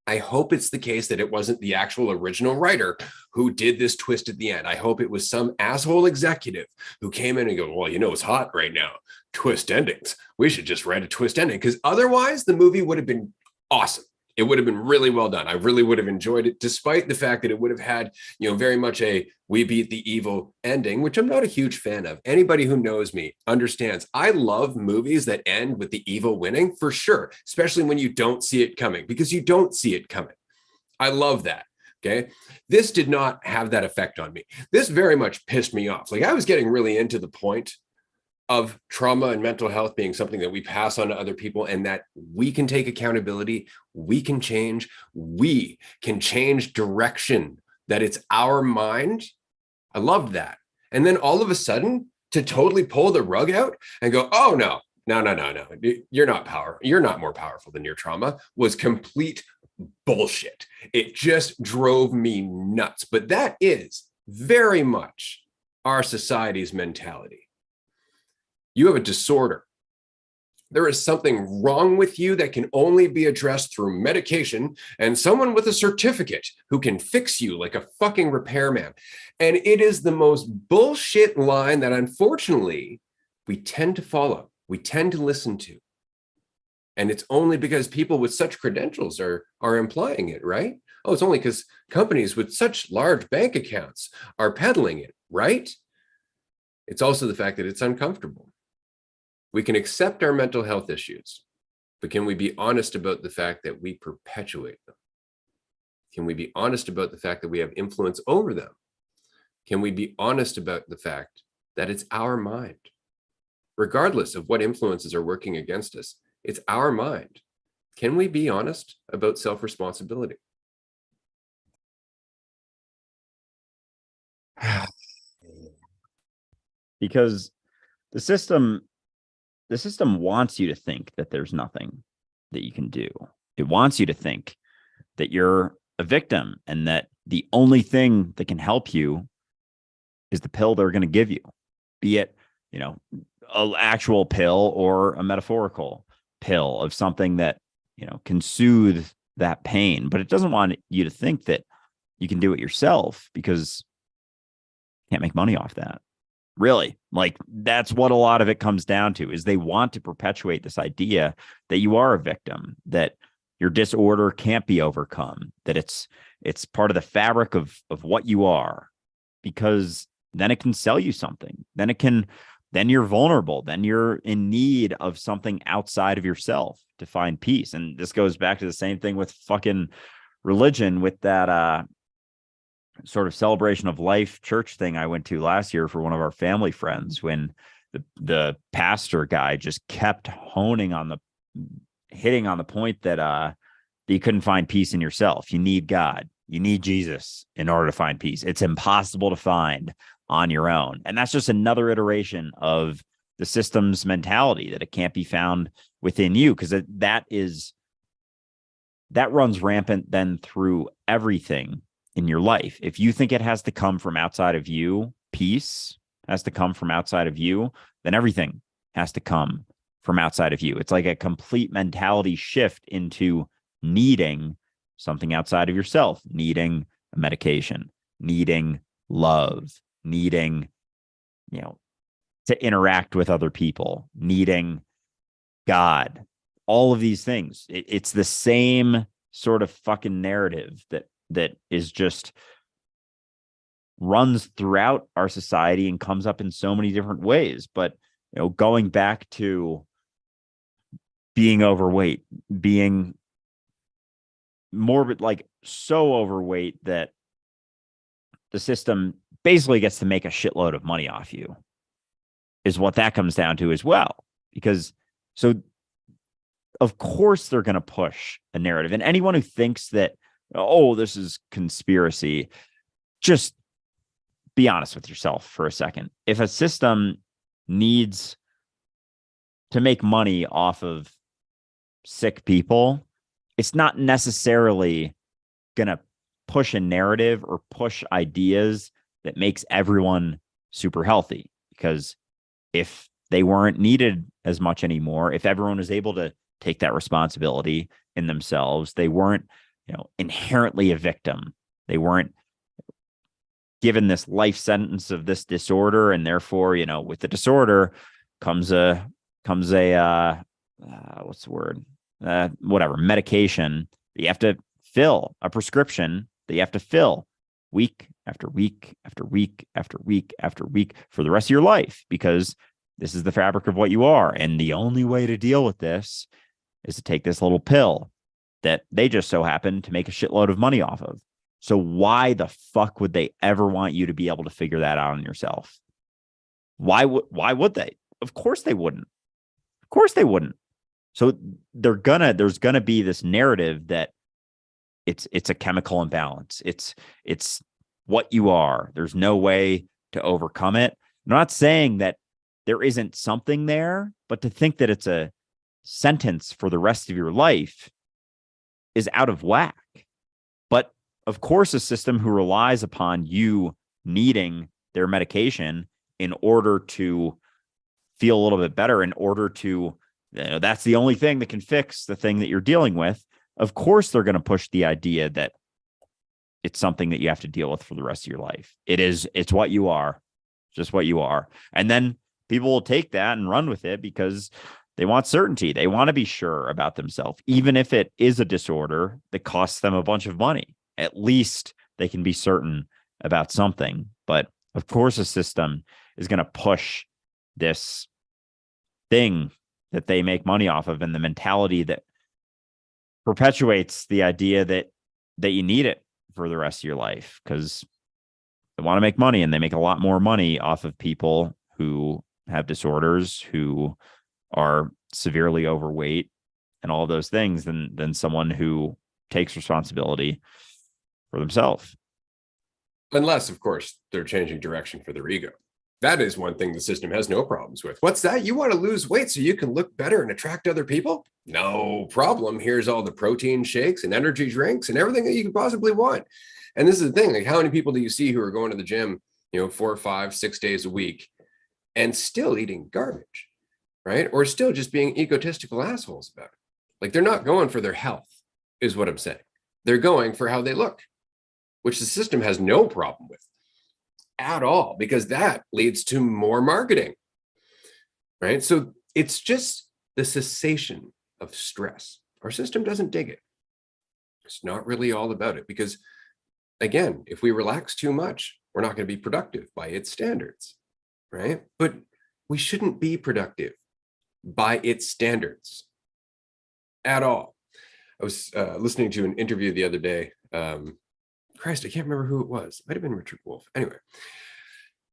I hope it's the case that it wasn't the actual original writer who did this twist at the end. I hope it was some asshole executive who came in and go, well, it's hot right now. Twist endings. We should just write a twist ending, because otherwise the movie would have been awesome. It would have been really well done. I really would have enjoyed it, despite the fact that it would have had, very much a we beat the evil ending, which I'm not a huge fan of. Anybody who knows me understands I love movies that end with the evil winning, for sure, especially when you don't see it coming, because you don't see it coming. I love that. Okay. This did not have that effect on me. This very much pissed me off. Like, I was getting really into the point of trauma and mental health being something that we pass on to other people, and that we can take accountability, we can change direction, that it's our mind. I loved that. And then all of a sudden, to totally pull the rug out and go, oh, no, you're not more powerful than your trauma, was complete bullshit. It just drove me nuts. But that is very much our society's mentality. You have a disorder. There is something wrong with you that can only be addressed through medication and someone with a certificate who can fix you like a fucking repairman. And it is the most bullshit line that, unfortunately, we tend to follow. We tend to listen to. And it's only because people with such credentials are implying it, right? Oh, it's only because companies with such large bank accounts are peddling it, right? It's also the fact that it's uncomfortable. We can accept our mental health issues, but can we be honest about the fact that we perpetuate them? Can we be honest about the fact that we have influence over them? Can we be honest about the fact that it's our mind? Regardless of what influences are working against us, it's our mind. Can we be honest about self-responsibility? Because the system wants you to think that there's nothing that you can do. It wants you to think that you're a victim and that the only thing that can help you is the pill they're going to give you, be it, an actual pill or a metaphorical pill of something that, can soothe that pain. But it doesn't want you to think that you can do it yourself, because you can't make money off that. Really, like, that's what a lot of it comes down to, is they want to perpetuate this idea that you are a victim, that your disorder can't be overcome, that it's part of the fabric of what you are, because then it can sell you something. Then you're vulnerable. Then you're in need of something outside of yourself to find peace. And this goes back to the same thing with fucking religion, with that sort of celebration of life church thing I went to last year for one of our family friends, when the pastor guy just kept hitting on the point that you couldn't find peace in yourself. You need God. You need Jesus in order to find peace. It's impossible to find on your own. And that's just another iteration of the system's mentality, that it can't be found within you, because that runs rampant then through everything in your life. If you think it has to come from outside of you, peace has to come from outside of you, then everything has to come from outside of you. It's like a complete mentality shift into needing something outside of yourself, needing a medication, needing love, needing, to interact with other people, needing God, all of these things. It's the same sort of fucking narrative that is just runs throughout our society and comes up in so many different ways. But, going back to being overweight, being morbid, like so overweight that the system basically gets to make a shitload of money off you, is what that comes down to as well. Because so of course they're going to push a narrative. And anyone who thinks that, oh, this is conspiracy, just be honest with yourself for a second. If a system needs to make money off of sick people, it's not necessarily going to push a narrative or push ideas that makes everyone super healthy. Because if they weren't needed as much anymore, if everyone was able to take that responsibility in themselves, they weren't, inherently a victim. They weren't given this life sentence of this disorder, and therefore, with the disorder comes a what's the word? Whatever, medication that you have to fill, a prescription that you have to fill week after week after week after week after week for the rest of your life, because this is the fabric of what you are. And the only way to deal with this is to take this little pill that they just so happen to make a shitload of money off of. So why the fuck would they ever want you to be able to figure that out on yourself? Why would they? Of course they wouldn't. Of course they wouldn't. So there's gonna be this narrative that it's a chemical imbalance. It's what you are. There's no way to overcome it. I'm not saying that there isn't something there, but to think that it's a sentence for the rest of your life is out of whack. But of course, a system who relies upon you needing their medication in order to feel a little bit better, in order to, that's the only thing that can fix the thing that you're dealing with. Of course, they're going to push the idea that it's something that you have to deal with for the rest of your life. It's what you are, just what you are. And then people will take that and run with it because they want certainty. They want to be sure about themselves, even if it is a disorder that costs them a bunch of money. At least they can be certain about something. But of course, a system is going to push this thing that they make money off of, and the mentality that perpetuates the idea that that you need it for the rest of your life, because they want to make money, and they make a lot more money off of people who have disorders, who are severely overweight, and all those things than someone who takes responsibility for themselves. Unless, of course, they're changing direction for their ego. That is one thing the system has no problems with. What's that? You want to lose weight so you can look better and attract other people? No problem. Here's all the protein shakes and energy drinks and everything that you could possibly want. And this is the thing, like, how many people do you see who are going to the gym, 4, 5, 6 days a week and still eating garbage, right? Or still just being egotistical assholes about it. Like, they're not going for their health, is what I'm saying. They're going for how they look, which the system has no problem with at all, because that leads to more marketing, right? So it's just the cessation of stress. Our system doesn't dig it. It's not really all about it, because again, if we relax too much, we're not going to be productive by its standards, right? But we shouldn't be productive by its standards at all. I was listening to an interview the other day. Christ, I can't remember who it was. It might have been Richard Wolff. Anyway,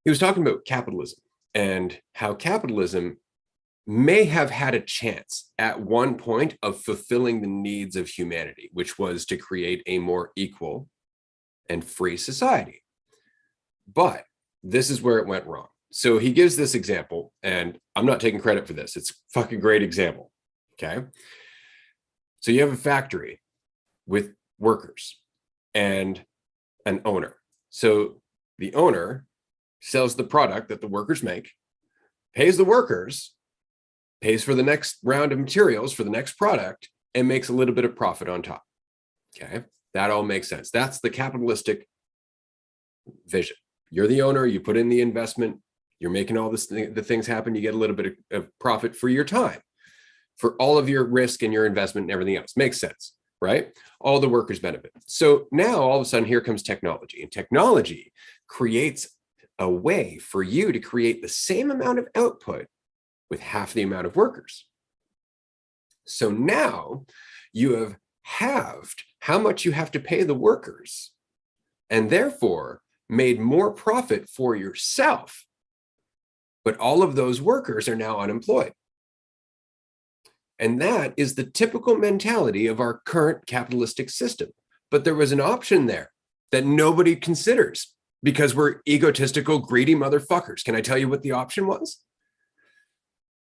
he was talking about capitalism and how capitalism may have had a chance at one point of fulfilling the needs of humanity, which was to create a more equal and free society. But this is where it went wrong. So he gives this example, and I'm not taking credit for this. It's a fucking great example. Okay. So you have a factory with workers and an owner. So the owner sells the product that the workers make, pays the workers, pays for the next round of materials for the next product, and makes a little bit of profit on top. Okay. That all makes sense. That's the capitalistic vision. You're the owner, you put in the investment, you're making all the things happen, you get a little bit of profit for your time, for all of your risk and your investment and everything else. Makes sense, right? All the workers benefit. So now all of a sudden here comes technology, and technology creates a way for you to create the same amount of output with half the amount of workers. So now you have halved how much you have to pay the workers, and therefore made more profit for yourself. But all of those workers are now unemployed. And that is the typical mentality of our current capitalistic system. But there was an option there that nobody considers because we're egotistical, greedy motherfuckers. Can I tell you what the option was?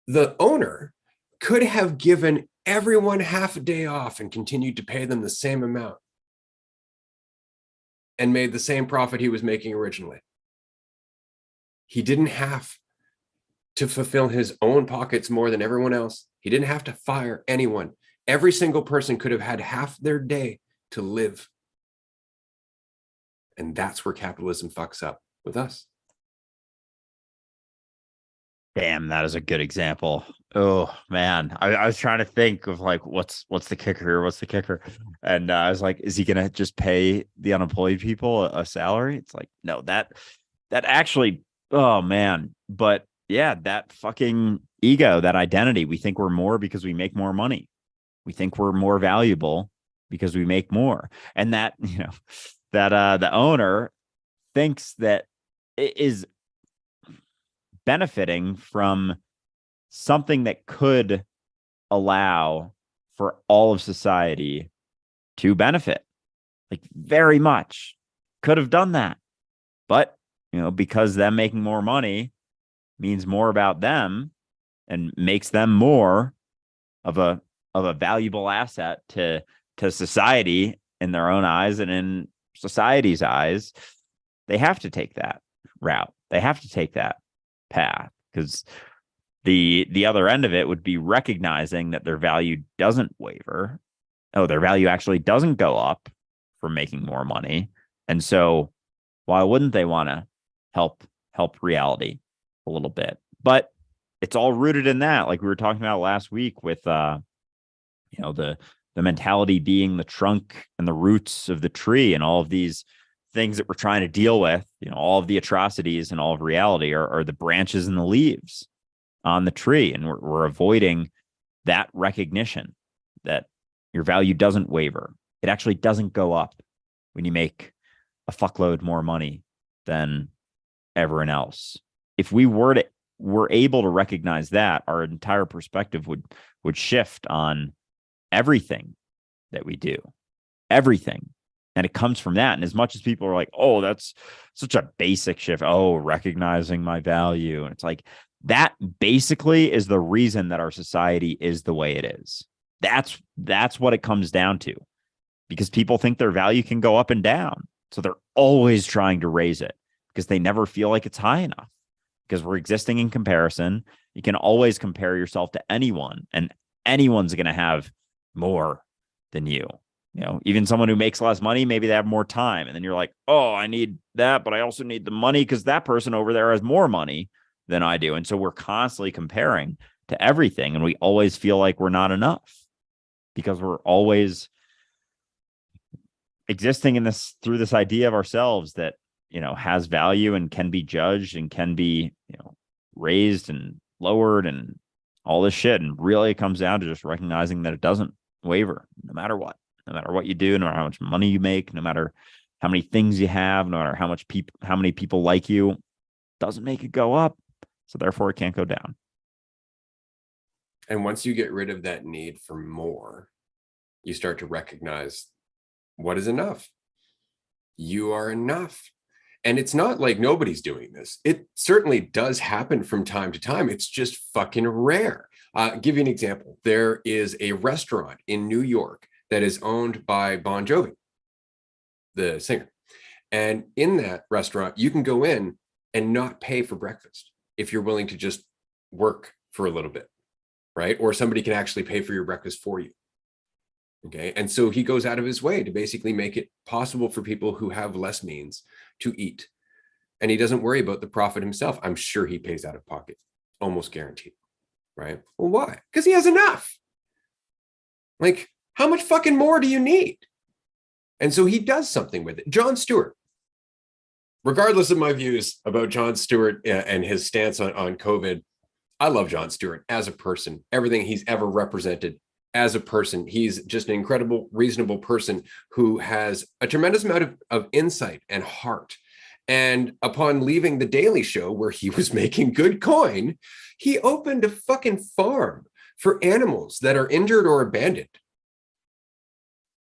The owner could have given everyone half a day off and continued to pay them the same amount and made the same profit he was making originally. He didn't have to fulfill his own pockets more than everyone else. He didn't have to fire anyone. Every single person could have had half their day to live. And that's where capitalism fucks up with us. Damn, that is a good example. Oh man, I was trying to think of like what's the kicker? What's the kicker? And I was like, is he gonna just pay the unemployed people a salary? It's like, no, that actually, oh man. But yeah, that fucking ego, that identity. We think we're more because we make more money. We think we're more valuable because we make more. And that, that the owner thinks that it is benefiting from something that could allow for all of society to benefit, like very much could have done that. But, because them making more money means more about them and makes them more of a valuable asset to society in their own eyes and in society's eyes, they have to take that route. They have to take that path, because the other end of it would be recognizing that their value doesn't waver. Oh, their value actually doesn't go up from making more money. And so why wouldn't they want to help reality a little bit? But it's all rooted in that, like we were talking about last week with the mentality being the trunk and the roots of the tree, and all of these things that we're trying to deal with, all of the atrocities and all of reality are the branches and the leaves on the tree. And we're avoiding that recognition that your value doesn't waver. It actually doesn't go up. when you make a fuckload more money than everyone else. If we were able to recognize that, our entire perspective would shift on everything that we do, everything. And it comes from that. And as much as people are like, oh, that's such a basic shift. Oh, recognizing my value. And it's like, that basically is the reason that our society is the way it is. That's what it comes down to, because people think their value can go up and down. So they're always trying to raise it because they never feel like it's high enough, because we're existing in comparison. You can always compare yourself to anyone, and anyone's going to have more than you. You know, even someone who makes less money, maybe they have more time. And then you're like, oh, I need that, but I also need the money because that person over there has more money than I do. And so we're constantly comparing to everything. And we always feel like we're not enough because we're always existing in this through this idea of ourselves that, you know, has value and can be judged and can be, you know, raised and lowered and all this shit. And really it comes down to just recognizing that it doesn't waver no matter what. No matter what you do, no matter how much money you make, no matter how many things you have, no matter how many people like you, doesn't make it go up. So therefore it can't go down. And once you get rid of that need for more, you start to recognize what is enough. You are enough. And it's not like nobody's doing this. It certainly does happen from time to time. It's just fucking rare. Give you an example. There is a restaurant in New York that is owned by Bon Jovi, the singer. And in that restaurant, you can go in and not pay for breakfast if you're willing to just work for a little bit, right? Or somebody can actually pay for your breakfast for you. Okay. And so he goes out of his way to basically make it possible for people who have less means to eat. And he doesn't worry about the profit himself. I'm sure he pays out of pocket, almost guaranteed, right? Well, why? Because he has enough. Like, how much fucking more do you need? And so he does something with it. Jon Stewart, regardless of my views about Jon Stewart and his stance on COVID, I love Jon Stewart as a person, everything he's ever represented as a person. He's just an incredible, reasonable person who has a tremendous amount of insight and heart. And upon leaving The Daily Show, where he was making good coin, he opened a fucking farm for animals that are injured or abandoned.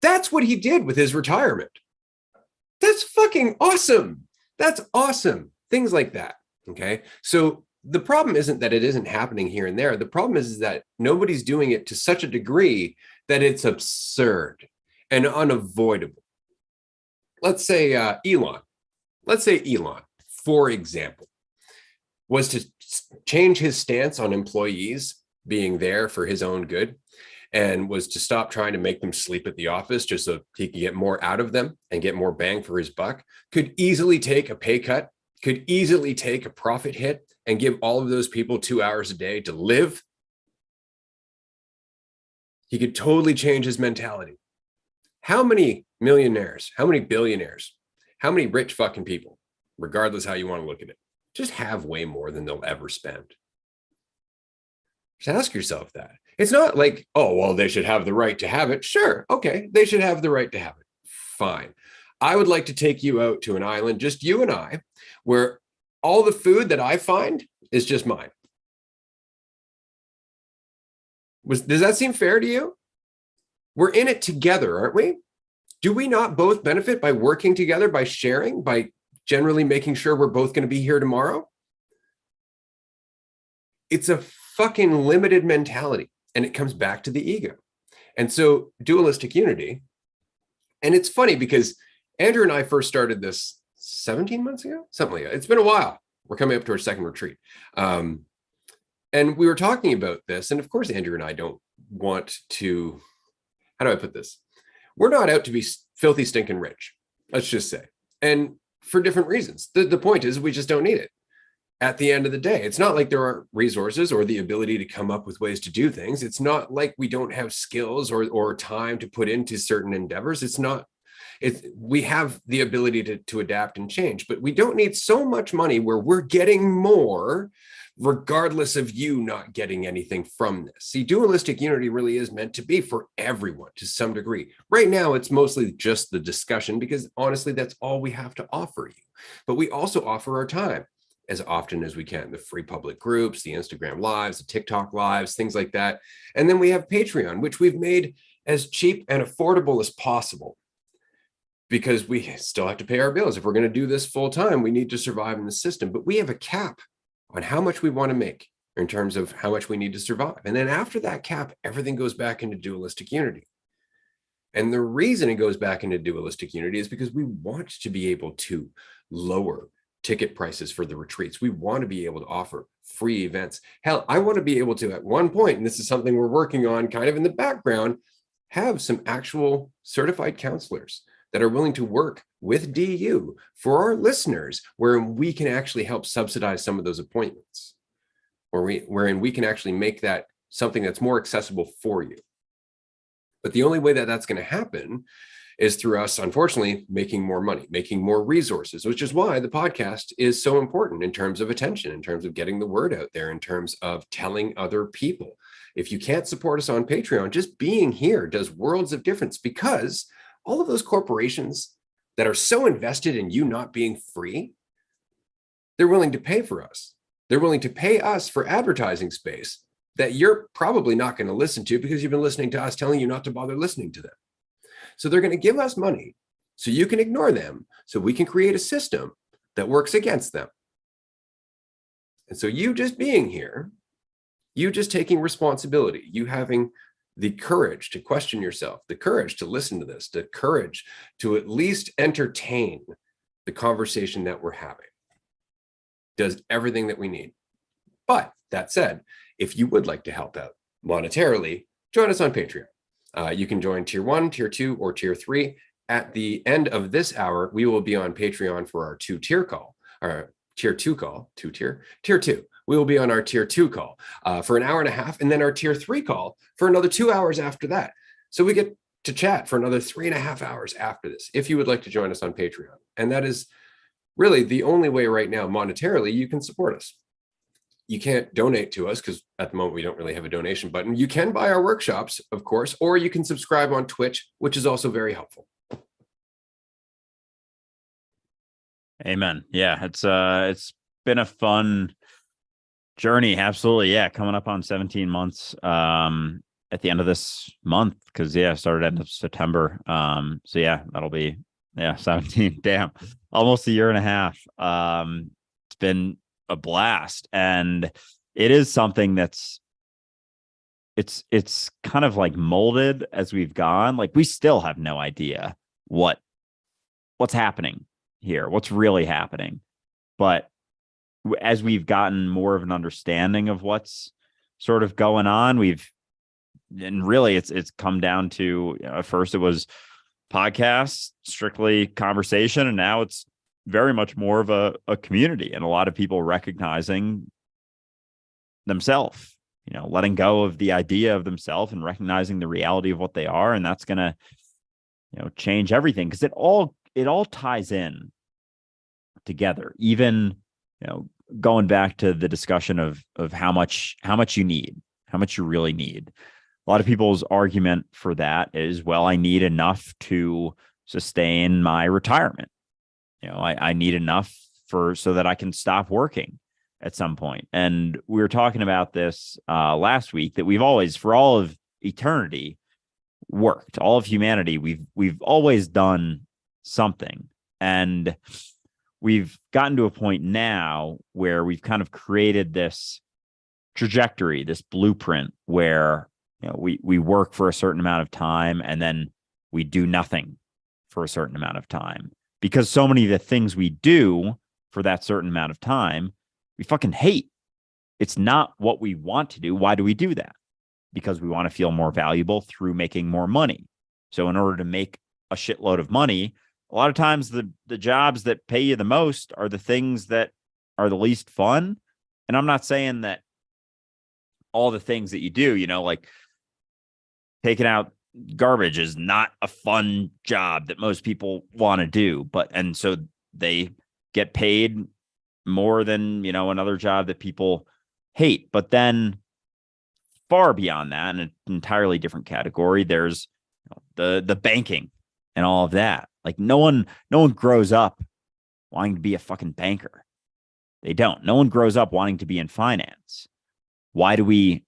That's what he did with his retirement. That's fucking awesome. That's awesome. Things like that. Okay. So the problem isn't that it isn't happening here and there. The problem is that nobody's doing it to such a degree that it's absurd and unavoidable. Let's say Elon, for example, was to change his stance on employees being there for his own good, and was to stop trying to make them sleep at the office just so he could get more out of them and get more bang for his buck, could easily take a pay cut, could easily take a profit hit and give all of those people 2 hours a day to live. He could totally change his mentality. How many millionaires, how many billionaires, how many rich fucking people, regardless how you want to look at it, just have way more than they'll ever spend? Just ask yourself that. It's not like, oh, well, they should have the right to have it. Sure. Okay. They should have the right to have it. Fine. I would like to take you out to an island, just you and I, where all the food that I find is just mine. Does that seem fair to you? We're in it together, aren't we? Do we not both benefit by working together, by sharing, by generally making sure we're both going to be here tomorrow? It's a fucking limited mentality, and it comes back to the ego. And so dualistic unity, and it's funny because Andrew and I first started this 17 months ago, something like that. It's been a while. We're coming up to our second retreat. And we were talking about this. And of course, Andrew and I don't want to, how do I put this? We're not out to be filthy, stinking rich, let's just say. And for different reasons. The point is we just don't need it. At the end of the day, it's not like there aren't resources or the ability to come up with ways to do things. It's not like we don't have skills or time to put into certain endeavors. We have the ability to adapt and change, but we don't need so much money where we're getting more regardless of you not getting anything from this. See, Dualistic Unity really is meant to be for everyone to some degree. Right now, it's mostly just the discussion because honestly, that's all we have to offer you. But we also offer our time as often as we can, the free public groups, the Instagram lives, the TikTok lives, things like that. And then we have Patreon, which we've made as cheap and affordable as possible because we still have to pay our bills. If we're going to do this full time, we need to survive in the system, but we have a cap on how much we want to make in terms of how much we need to survive. And then after that cap, everything goes back into Dualistic Unity. And the reason it goes back into Dualistic Unity is because we want to be able to lower ticket prices for the retreats. We want to be able to offer free events. Hell, I want to be able to, at one point, and this is something we're working on kind of in the background, have some actual certified counselors that are willing to work with DU for our listeners, wherein we can actually help subsidize some of those appointments, wherein we can actually make that something that's more accessible for you. But the only way that that's going to happen is through us, unfortunately, making more money, making more resources, which is why the podcast is so important in terms of attention, in terms of getting the word out there, in terms of telling other people. If you can't support us on Patreon, just being here does worlds of difference, because all of those corporations that are so invested in you not being free, they're willing to pay for us. They're willing to pay us for advertising space that you're probably not going to listen to because you've been listening to us telling you not to bother listening to them. So they're going to give us money so you can ignore them, so we can create a system that works against them. And so you just being here, you just taking responsibility, you having the courage to question yourself, the courage to listen to this, the courage to at least entertain the conversation that we're having, does everything that we need. But that said, if you would like to help out monetarily, join us on Patreon. You can join tier 1, tier 2, or tier 3. At the end of this hour, we will be on Patreon for our tier 2 call, tier 2. We will be on our tier 2 call for an hour and a half, and then our tier 3 call for another 2 hours after that. So we get to chat for another 3.5 hours after this, if you would like to join us on Patreon. And that is really the only way right now, monetarily, you can support us. You can't donate to us because at the moment we don't really have a donation button. You can buy our workshops, of course, or you can subscribe on Twitch, which is also very helpful. Amen. Yeah, it's been a fun journey. Absolutely. Yeah, coming up on 17 months at the end of this month, because I started end of September. So yeah, that'll be 17. Damn, almost a year and a half. It's been a blast, and it is something that's it's kind of like molded as we've gone. Like, we still have no idea what's happening here, what's really happening, but as we've gotten more of an understanding of what's sort of going on, and really it's come down to, at first it was podcasts, strictly conversation, and now it's very much more of a community, and a lot of people recognizing themselves, letting go of the idea of themselves and recognizing the reality of what they are. And that's going to, change everything, because it all ties in together. Even, going back to the discussion of how much you need, how much you really need. A lot of people's argument for that is, well, I need enough to sustain my retirement. I need enough so that I can stop working at some point. And we were talking about this last week, that we've always, for all of eternity, worked. All of humanity, we've always done something. And we've gotten to a point now where we've kind of created this trajectory, this blueprint where we work for a certain amount of time and then we do nothing for a certain amount of time. Because so many of the things we do for that certain amount of time, we fucking hate. It's not what we want to do. Why do we do that? Because we want to feel more valuable through making more money. So in order to make a shitload of money, a lot of times the jobs that pay you the most are the things that are the least fun. And I'm not saying that all the things that you do, like taking out garbage is not a fun job that most people want to do, and so they get paid more than, another job that people hate. But then far beyond that, in an entirely different category, there's the banking and all of that. Like no one grows up wanting to be a fucking banker. They don't. No one grows up wanting to be in finance. Why do we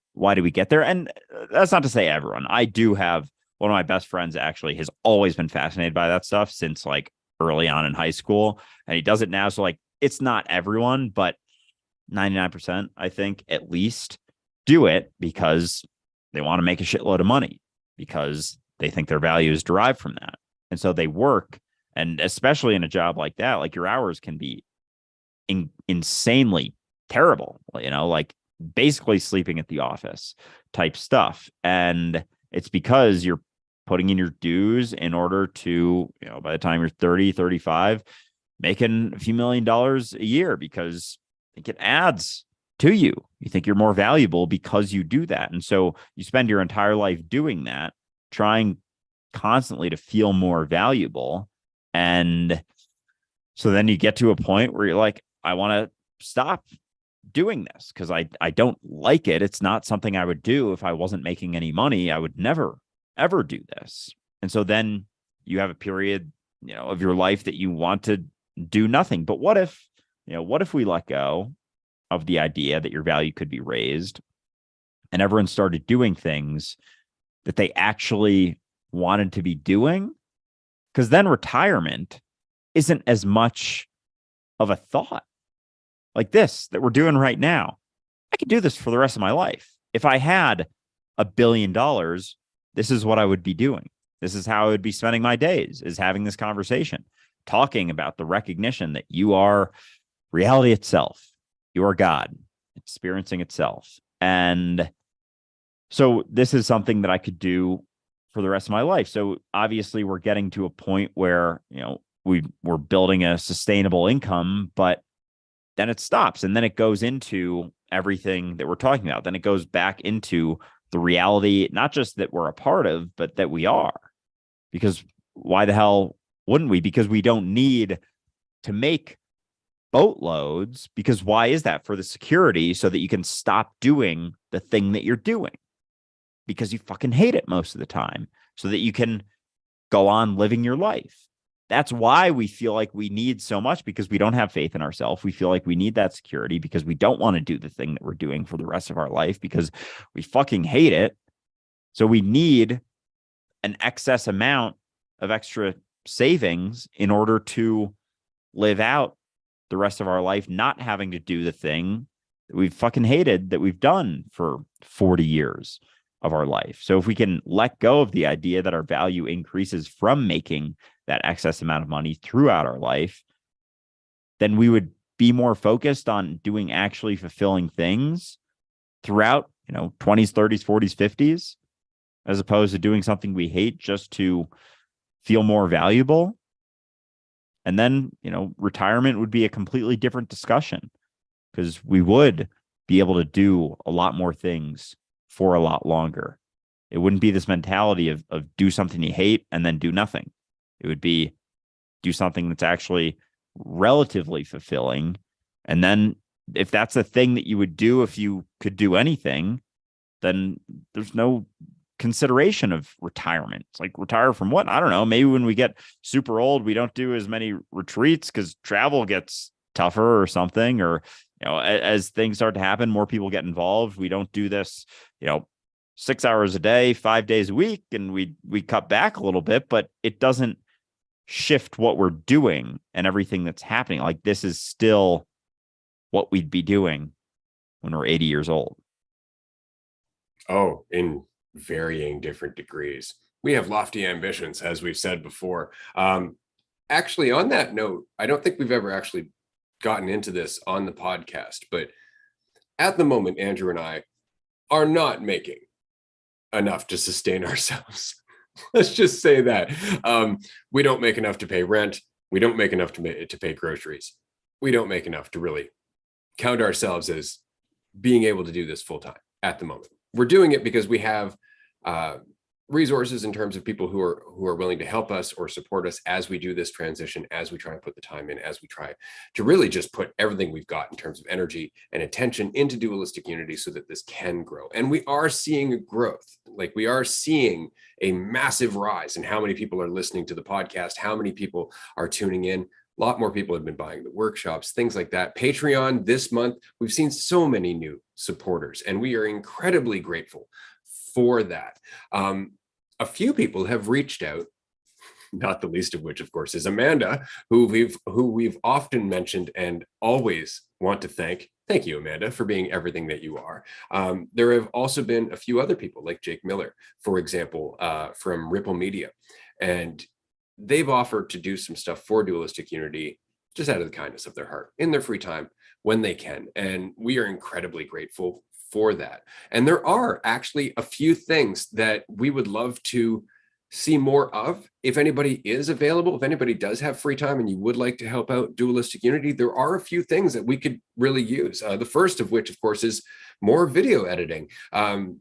get there? And that's not to say everyone. I do have one of my best friends actually has always been fascinated by that stuff since like early on in high school, and he does it now. So like it's not everyone, but 99%, I think, at least do it because they want to make a shitload of money, because they think their value is derived from that. And so they work. And especially in a job like that, like your hours can be insanely terrible, like basically sleeping at the office type stuff. And it's because you're putting in your dues in order to, by the time you're 30, 35, making a few $1,000,000 a year, because it adds to you. You think you're more valuable because you do that. And so you spend your entire life doing that, trying constantly to feel more valuable. And so then you get to a point where you're like, I want to stop doing this because I don't like it. It's not something I would do if I wasn't making any money. I would never, ever do this. And so then you have a period, of your life that you want to do nothing. But what if we let go of the idea that your value could be raised and everyone started doing things that they actually wanted to be doing? Because then retirement isn't as much of a thought. Like this that we're doing right now, I could do this for the rest of my life. If I had $1 billion, this is what I would be doing. This is how I would be spending my days, is having this conversation, talking about the recognition that you are reality itself. You are God, experiencing itself. And so this is something that I could do for the rest of my life. So obviously we're getting to a point where, we're building a sustainable income, but then it stops. And then it goes into everything that we're talking about. Then it goes back into the reality, not just that we're a part of, but that we are. Because why the hell wouldn't we? Because we don't need to make boatloads. Because why is that? For the security, so that you can stop doing the thing that you're doing because you fucking hate it most of the time, so that you can go on living your life. That's why we feel like we need so much, because we don't have faith in ourselves. We feel like we need that security because we don't want to do the thing that we're doing for the rest of our life because we fucking hate it. So we need an excess amount of extra savings in order to live out the rest of our life, not having to do the thing that we've fucking hated that we've done for 40 years of our life. So if we can let go of the idea that our value increases from making that excess amount of money throughout our life, then we would be more focused on doing actually fulfilling things throughout, 20s, 30s, 40s, 50s, as opposed to doing something we hate just to feel more valuable. And then, retirement would be a completely different discussion, because we would be able to do a lot more things for a lot longer. It wouldn't be this mentality of do something you hate and then do nothing. It would be do something that's actually relatively fulfilling. And then if that's a thing that you would do if you could do anything, then there's no consideration of retirement. It's like, retire from what? I don't know. Maybe when we get super old, we don't do as many retreats because travel gets tougher or something, or as things start to happen, more people get involved. We don't do this 6 hours a day, 5 days a week, and we cut back a little bit, but it doesn't shift what we're doing and everything that's happening. Like, this is still what we'd be doing when we're 80 years old. Oh, in varying different degrees. We have lofty ambitions, as we've said before. Actually, on that note, I don't think we've ever actually gotten into this on the podcast, but at the moment, Andrew and I are not making enough to sustain ourselves. Let's just say that. We don't make enough to pay rent. We don't make enough to pay groceries. We don't make enough to really count ourselves as being able to do this full time at the moment. We're doing it because we have resources in terms of people who are willing to help us or support us as we do this transition, as we try to put the time in, as we try to really just put everything we've got in terms of energy and attention into Dualistic Unity so that this can grow. And we are seeing growth. Like, we are seeing a massive rise in how many people are listening to the podcast, how many people are tuning in. A lot more people have been buying the workshops, things like that. Patreon this month, we've seen so many new supporters, and we are incredibly grateful for that. A few people have reached out, not the least of which, of course, is Amanda, who we've often mentioned and always want to thank. Thank you, Amanda, for being everything that you are. There have also been a few other people, like Jake Miller, for example, from Ripple Media, and they've offered to do some stuff for Dualistic Unity just out of the kindness of their heart in their free time when they can, and we are incredibly grateful for that. And there are actually a few things that we would love to see more of. If anybody is available, if anybody does have free time and you would like to help out Dualistic Unity, there are a few things that we could really use. The first of which, of course, is more video editing.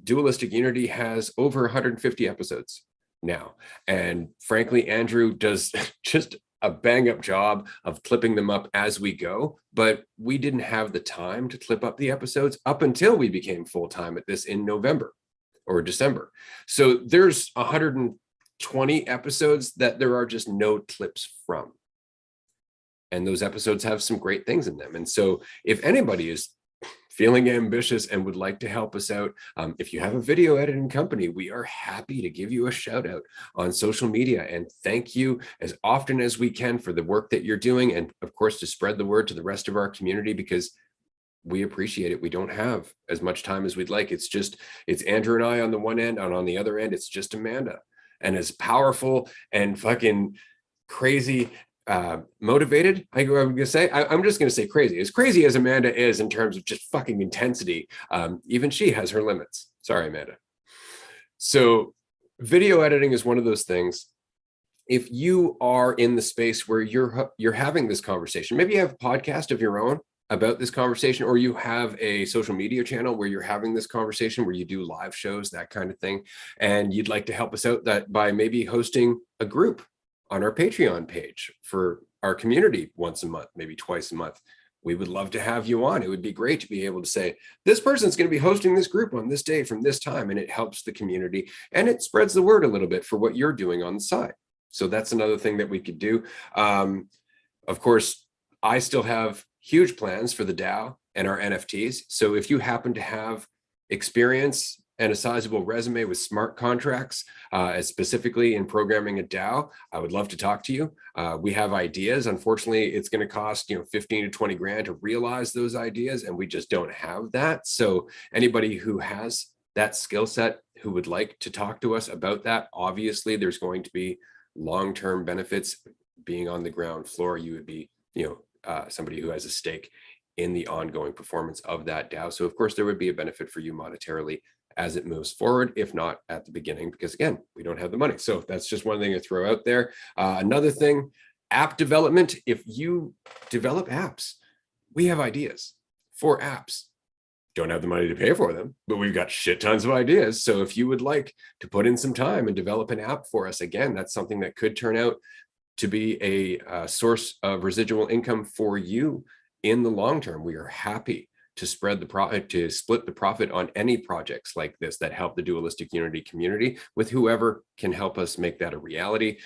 Dualistic Unity has over 150 episodes now. And frankly, Andrew does just a bang up job of clipping them up as we go, but we didn't have the time to clip up the episodes up until we became full-time at this in November or December. So there's 120 episodes that there are just no clips from. And those episodes have some great things in them. And so if anybody is feeling ambitious and would like to help us out, if you have a video editing company, we are happy to give you a shout out on social media and thank you as often as we can for the work that you're doing. And of course, to spread the word to the rest of our community, because we appreciate it. We don't have as much time as we'd like. It's Andrew and I on the one end, and on the other end, it's just Amanda. And as powerful and fucking crazy motivated, I'm gonna say, I'm just gonna say crazy. As crazy as Amanda is in terms of just fucking intensity, even she has her limits. Sorry, Amanda. So video editing is one of those things. If you are in the space where you're having this conversation, maybe you have a podcast of your own about this conversation, or you have a social media channel where you're having this conversation, where you do live shows, that kind of thing, and you'd like to help us out that by maybe hosting a group on our Patreon page for our community once a month, maybe twice a month. We would love to have you on. It would be great to be able to say, this person's going to be hosting this group on this day from this time, and it helps the community and it spreads the word a little bit for what you're doing on the side. So that's another thing that we could do. Of course, I still have huge plans for the DAO and our NFTs. So if you happen to have experience and a sizable resume with smart contracts, specifically in programming a DAO, I would love to talk to you. We have ideas. Unfortunately, it's going to cost 15 to 20 grand to realize those ideas, and we just don't have that. So anybody who has that skill set, who would like to talk to us about that, obviously there's going to be long-term benefits. Being on the ground floor, you would be somebody who has a stake in the ongoing performance of that DAO. So of course there would be a benefit for you monetarily as it moves forward, if not at the beginning, because again, we don't have the money. So that's just one thing to throw out there. Another thing, app development. If you develop apps, we have ideas for apps. Don't have the money to pay for them, but we've got shit tons of ideas. So if you would like to put in some time and develop an app for us, again, that's something that could turn out to be a source of residual income for you in the long term. We are happy to spread the profit, to split the profit on any projects like this that help the Dualistic Unity community with whoever can help us make that a reality.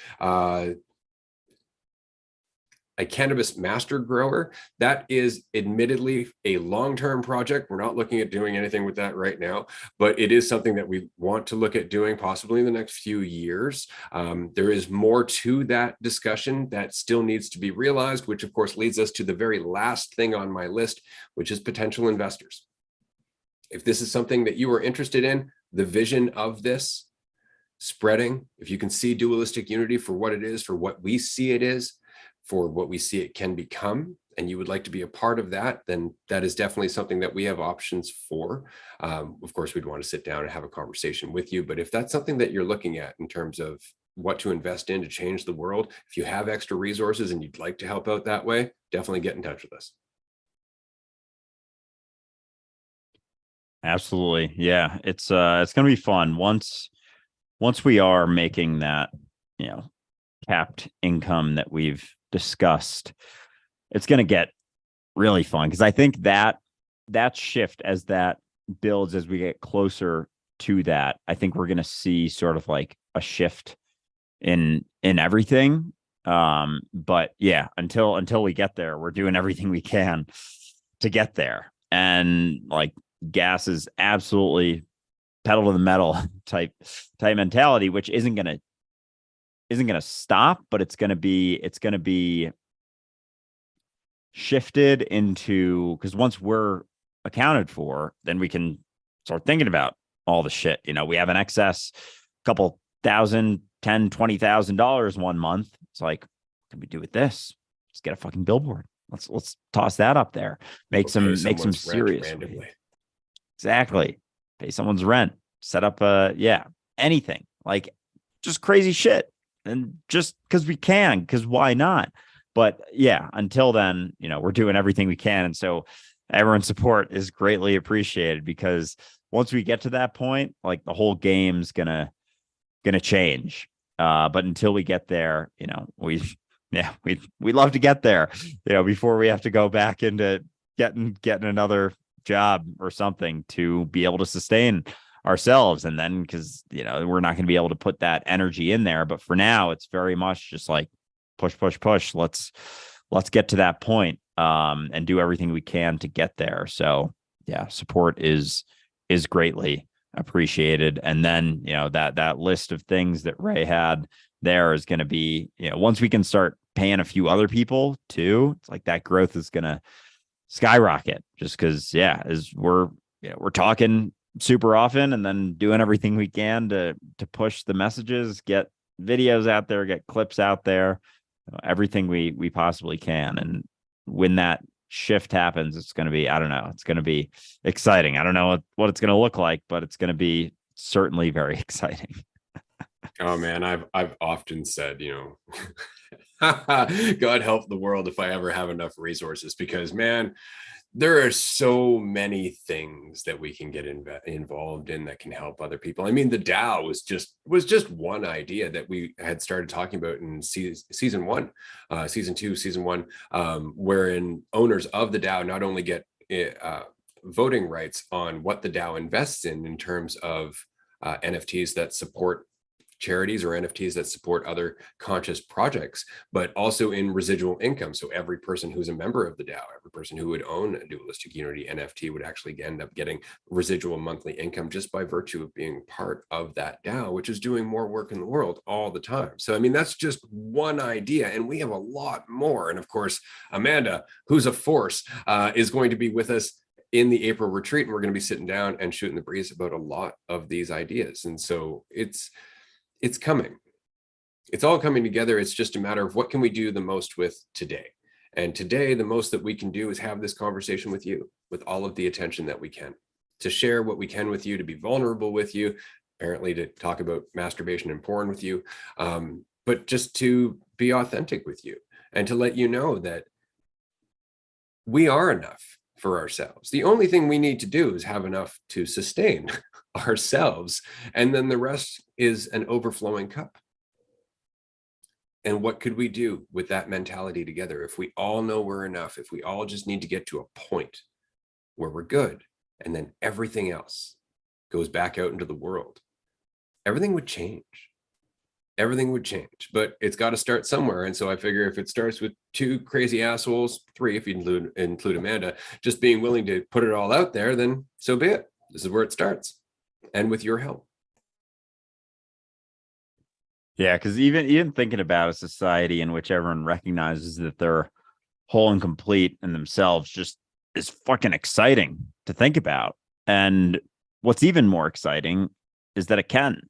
A cannabis master grower, that is admittedly a long-term project. We're not looking at doing anything with that right now, but it is something that we want to look at doing possibly in the next few years. There is more to that discussion that still needs to be realized, which of course leads us to the very last thing on my list, which is potential investors. If this is something that you are interested in, the vision of this spreading, if you can see Dualistic Unity for what it is, for what we see it is, for what we see it can become, and you would like to be a part of that, then that is definitely something that we have options for. Of course, we'd want to sit down and have a conversation with you, but if that's something that you're looking at in terms of what to invest in to change the world, if you have extra resources and you'd like to help out that way, definitely get in touch with us. Absolutely. Yeah, it's going to be fun once once we are making that, capped income that we've discussed, it's going to get really fun, because I think that shift, as that builds, as we get closer to that, I think we're going to see sort of like a shift in everything. But yeah, until we get there, we're doing everything we can to get there. And like, gas is absolutely pedal to the metal type mentality, which isn't gonna stop, but it's gonna be shifted into, because once we're accounted for, then we can start thinking about all the shit. We have an excess couple thousand, $10,000-$20,000 one month. It's like, what can we do with this? Let's get a fucking billboard. Let's toss that up there. Make some serious randomly. Exactly. Pay someone's rent. Set up anything, like just crazy shit. And just because we can, because why not? But yeah, until then, we're doing everything we can. And so everyone's support is greatly appreciated, because once we get to that point, like, the whole game's gonna change. But until we get there, we love to get there, before we have to go back into getting another job or something to be able to sustain ourselves. And then, because we're not going to be able to put that energy in there. But for now, it's very much just like push. Let's get to that point, and do everything we can to get there. So yeah, support is greatly appreciated. And then, that list of things that Ray had there is going to be, once we can start paying a few other people too, it's like that growth is going to skyrocket, just because, as we're talking super often, and then doing everything we can to push the messages, get videos out there, get clips out there, everything we possibly can. And when that shift happens, it's going to be, I don't know, it's going to be exciting. I don't know what it's going to look like, but it's going to be certainly very exciting. Oh man, I've often said, God help the world if I ever have enough resources, because man, there are so many things that we can get involved in that can help other people. I mean, the DAO was just one idea that we had started talking about in season one, season two, season one, wherein owners of the DAO not only get voting rights on what the DAO invests in terms of NFTs that support charities or NFTs that support other conscious projects, but also in residual income. So every person who's a member of the DAO, every person who would own a Dualistic Unity NFT would actually end up getting residual monthly income just by virtue of being part of that DAO, which is doing more work in the world all the time. So, I mean, that's just one idea, and we have a lot more. And of course, Amanda, who's a force, is going to be with us in the April retreat, and we're going to be sitting down and shooting the breeze about a lot of these ideas. And so it's coming. It's all coming together. It's just a matter of what can we do the most with today. And today, the most that we can do is have this conversation with you, with all of the attention that we can, to share what we can with you, to be vulnerable with you, apparently to talk about masturbation and porn with you, but just to be authentic with you and to let you know that we are enough for ourselves. The only thing we need to do is have enough to sustain ourselves, and then the rest is an overflowing cup. And what could we do with that mentality together if we all know we're enough, if we all just need to get to a point where we're good, and then everything else goes back out into the world? Everything would change. Everything would change, but it's got to start somewhere. And so I figure if it starts with two crazy assholes, three if you include Amanda, just being willing to put it all out there, then so be it. This is where it starts, and with your help. Yeah, because even thinking about a society in which everyone recognizes that they're whole and complete in themselves just is fucking exciting to think about. And what's even more exciting is that it can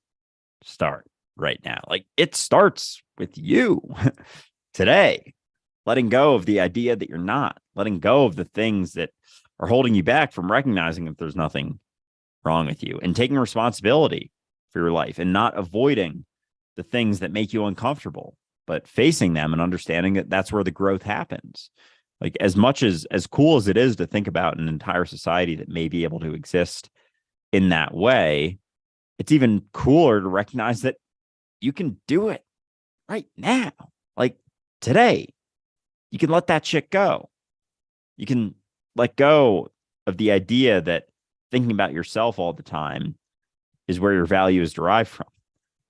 start right now. Like, it starts with you today, letting go of the idea that you're not, letting go of the things that are holding you back from recognizing that there's nothing wrong with you, and taking responsibility for your life, and not avoiding the things that make you uncomfortable, but facing them and understanding that that's where the growth happens. Like, as much as cool as it is to think about an entire society that may be able to exist in that way, it's even cooler to recognize that you can do it right now. Like today, you can let that shit go. You can let go of the idea that thinking about yourself all the time is where your value is derived from.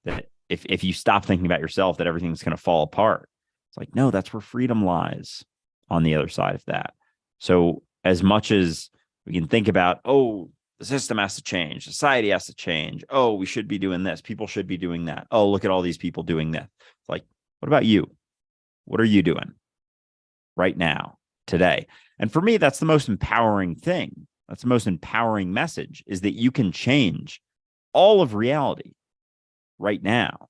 That if you stop thinking about yourself, that everything's going to fall apart. It's like, no, that's where freedom lies on the other side of that. So as much as we can think about, oh, the system has to change, society has to change. Oh, we should be doing this. People should be doing that. Oh, look at all these people doing that. It's like, what about you? What are you doing right now, today? And for me, that's the most empowering thing. That's the most empowering message, is that you can change all of reality right now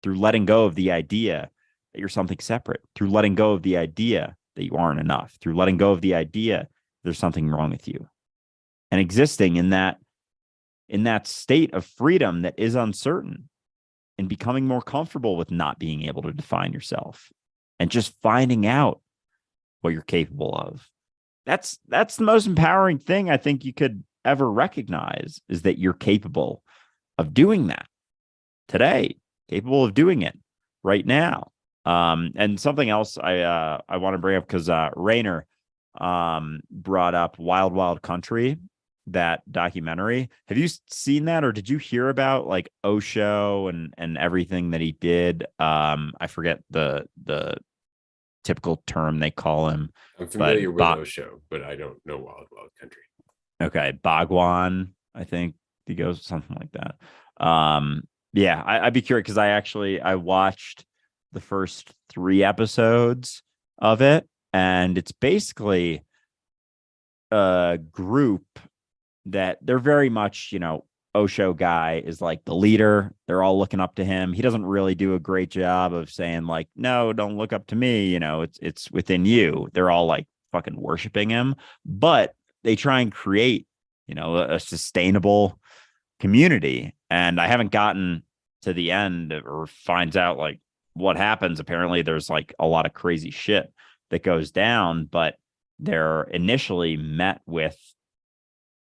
through letting go of the idea that you're something separate, through letting go of the idea that you aren't enough, through letting go of the idea there's something wrong with you, and existing in that state of freedom that is uncertain, and becoming more comfortable with not being able to define yourself and just finding out what you're capable of. That's the most empowering thing I think you could ever recognize, is that you're capable of doing that today, capable of doing it right now. And something else I want to bring up, because Rainer brought up Wild Wild Country, that documentary. Have you seen that, or did you hear about like Osho and everything that he did? I forget the typical term they call him. I'm familiar with Osho, but I don't know Wild Wild Country. Okay, Bhagwan, I think he goes something like that. Yeah, I'd be curious, because I watched the first 3 episodes of it, and it's basically a group that they're very much, Osho guy is like the leader. They're all looking up to him. He doesn't really do a great job of saying like, no, don't look up to me. It's within you. They're all like fucking worshiping him, but they try and create, a sustainable community. And I haven't gotten to the end or finds out like what happens. Apparently there's like a lot of crazy shit that goes down, but they're initially met with,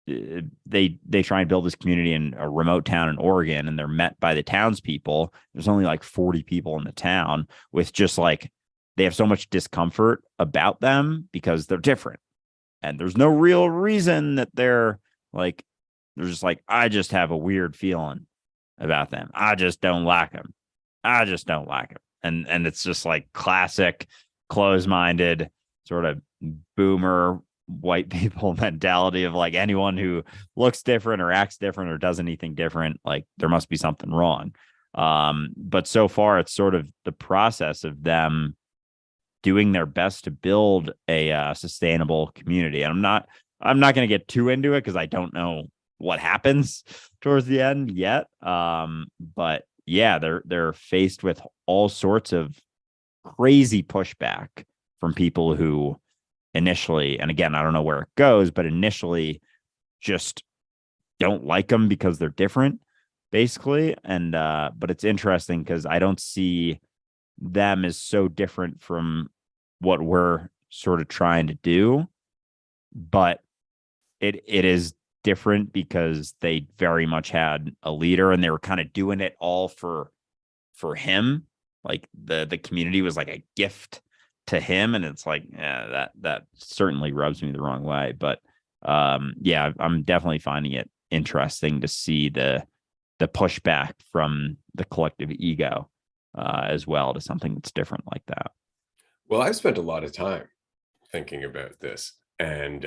they try and build this community in a remote town in Oregon, and they're met by the townspeople. There's only like 40 people in the town, with just like, they have so much discomfort about them because they're different. And there's no real reason that they're just like, I just have a weird feeling about them. I just don't like them. I just don't like them. And it's just like classic close-minded sort of boomer white people mentality of like, anyone who looks different or acts different or does anything different, like there must be something wrong. But so far it's sort of the process of them doing their best to build a sustainable community. And I'm not going to get too into it, because I don't know what happens towards the end yet. But yeah, they're faced with all sorts of crazy pushback from people who initially, and again, I don't know where it goes, but initially just don't like them because they're different, basically. And but it's interesting, because I don't see them as so different from what we're sort of trying to do, but it is different because they very much had a leader, and they were kind of doing it all for him. Like the community was like a gift to him, and it's like, yeah, that certainly rubs me the wrong way. But yeah, I'm definitely finding it interesting to see the pushback from the collective ego as well, to something that's different like that. Well, I've spent a lot of time thinking about this, and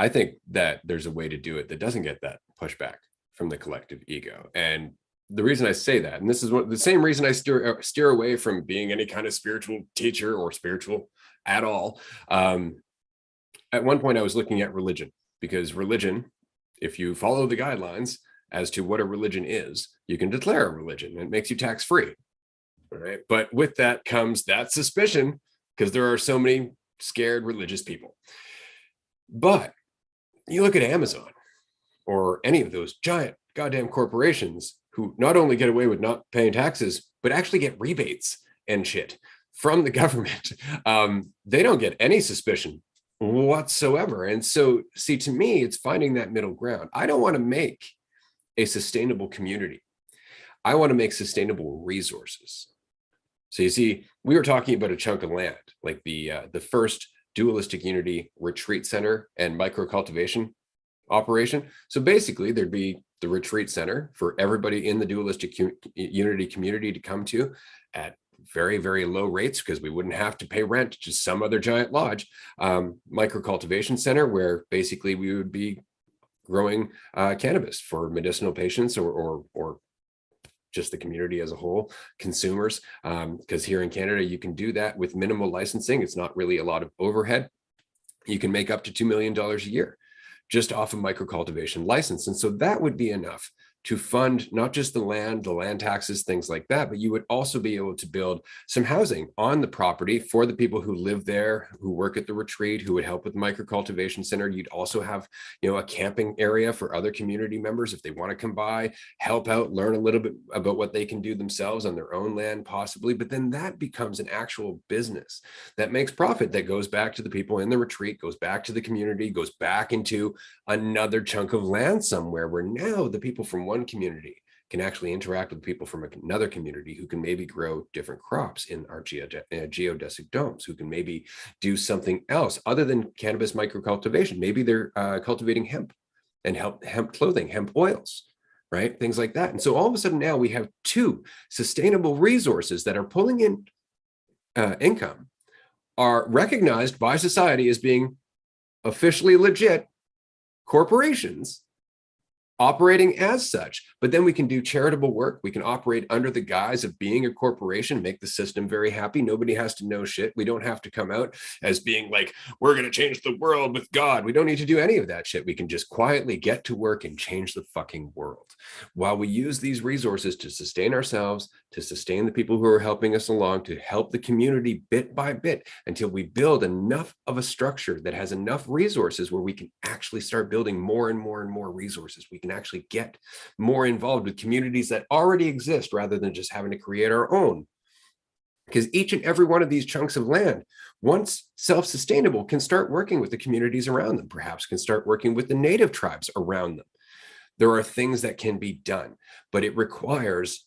I think that there's a way to do it that doesn't get that pushback from the collective ego. And the reason I say that, and this is the same reason I steer away from being any kind of spiritual teacher or spiritual at all. At one point, I was looking at religion, because religion, if you follow the guidelines as to what a religion is, you can declare a religion. It makes you tax free. All right. But with that comes that suspicion, because there are so many scared religious people. But you look at Amazon or any of those giant goddamn corporations who not only get away with not paying taxes, but actually get rebates and shit from the government. They don't get any suspicion whatsoever. And so, see, to me, it's finding that middle ground. I don't want to make a sustainable community. I want to make sustainable resources. So you see, we were talking about a chunk of land, like the first Dualistic Unity retreat center and micro cultivation operation. So basically, there'd be the retreat center for everybody in the Dualistic Unity community to come to at very, very low rates, because we wouldn't have to pay rent to some other giant lodge. Micro cultivation center, where basically we would be growing cannabis for medicinal patients or just the community as a whole, consumers. Because here in Canada, you can do that with minimal licensing. It's not really a lot of overhead. You can make up to $2 million a year just off a micro cultivation license. And so that would be enough to fund not just the land taxes, things like that, but you would also be able to build some housing on the property for the people who live there, who work at the retreat, who would help with the micro cultivation center. You'd also have, a camping area for other community members if they want to come by, help out, learn a little bit about what they can do themselves on their own land, possibly. But then that becomes an actual business that makes profit, that goes back to the people in the retreat, goes back to the community, goes back into another chunk of land somewhere, where now the people from one community can actually interact with people from another community who can maybe grow different crops in our geodesic domes, who can maybe do something else other than cannabis microcultivation. Maybe they're cultivating hemp and hemp clothing, hemp oils, right? Things like that. And so all of a sudden now we have two sustainable resources that are pulling in income, are recognized by society as being officially legit corporations operating as such. But then we can do charitable work. We can operate under the guise of being a corporation, make the system very happy. Nobody has to know shit. We don't have to come out as being like, we're going to change the world with God. We don't need to do any of that shit. We can just quietly get to work and change the fucking world while we use these resources to sustain ourselves, to sustain the people who are helping us along, to help the community bit by bit, until we build enough of a structure that has enough resources where we can actually start building more and more and more resources. We can actually get more involved with communities that already exist, rather than just having to create our own. Because each and every one of these chunks of land, once self-sustainable, can start working with the communities around them, perhaps can start working with the native tribes around them. There are things that can be done, but it requires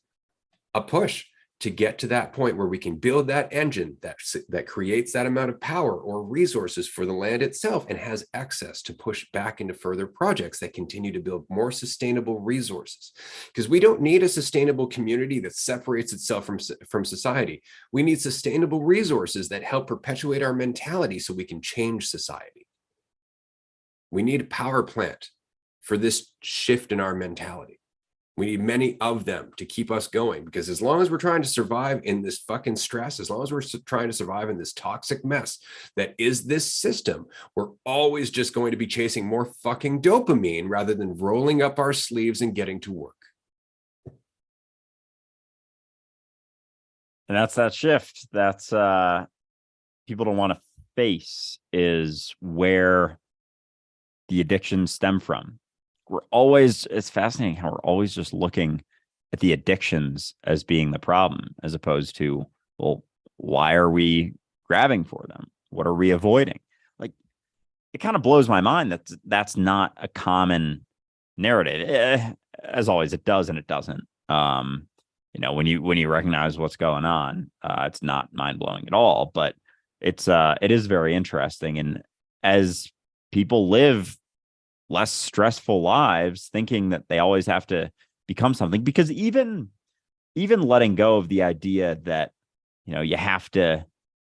a push to get to that point where we can build that engine that creates that amount of power or resources for the land itself, and has access to push back into further projects that continue to build more sustainable resources. Because we don't need a sustainable community that separates itself from society. We need sustainable resources that help perpetuate our mentality so we can change society. We need a power plant for this shift in our mentality. We need many of them to keep us going, because as long as we're trying to survive in this fucking stress, as long as we're trying to survive in this toxic mess that is this system, we're always just going to be chasing more fucking dopamine rather than rolling up our sleeves and getting to work. And that's that shift. That's people don't want to face, is where the addictions stem from. It's fascinating how we're always just looking at the addictions as being the problem, as opposed to, well, why are we grabbing for them? What are we avoiding? Like, it kind of blows my mind that that's not a common narrative. As always, it does and it doesn't. When you recognize what's going on, it's not mind blowing at all. But it is very interesting. And as people live less stressful lives, thinking that they always have to become something, because even letting go of the idea that, you have to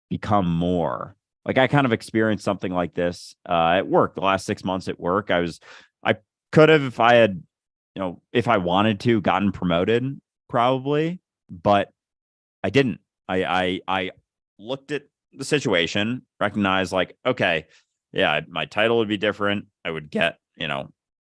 become more. Like, I kind of experienced something like this at work the last 6 months at work. I could have, if I had, if I wanted to, gotten promoted probably, but I didn't. I looked at the situation, recognized, like, okay, yeah, my title would be different. I would get,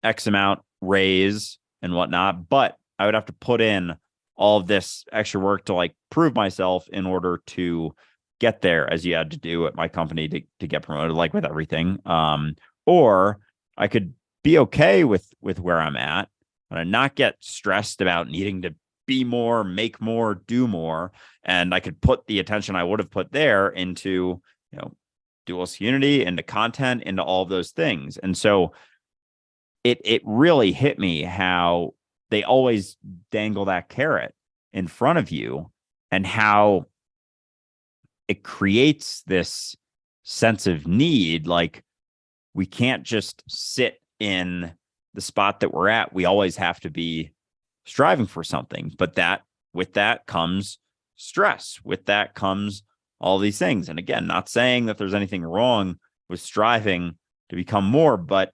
X amount raise and whatnot, but I would have to put in all of this extra work to, like, prove myself in order to get there, as you had to do at my company to get promoted, like with everything. Or I could be okay with where I'm at, but not get stressed about needing to be more, make more, do more. And I could put the attention I would have put there into, Dualistic Unity, into content, into all of those things. And so it really hit me how they always dangle that carrot in front of you, and how it creates this sense of need. Like, we can't just sit in the spot that we're at. We always have to be striving for something. But that, with that comes stress. With that comes all these things. And again, not saying that there's anything wrong with striving to become more, but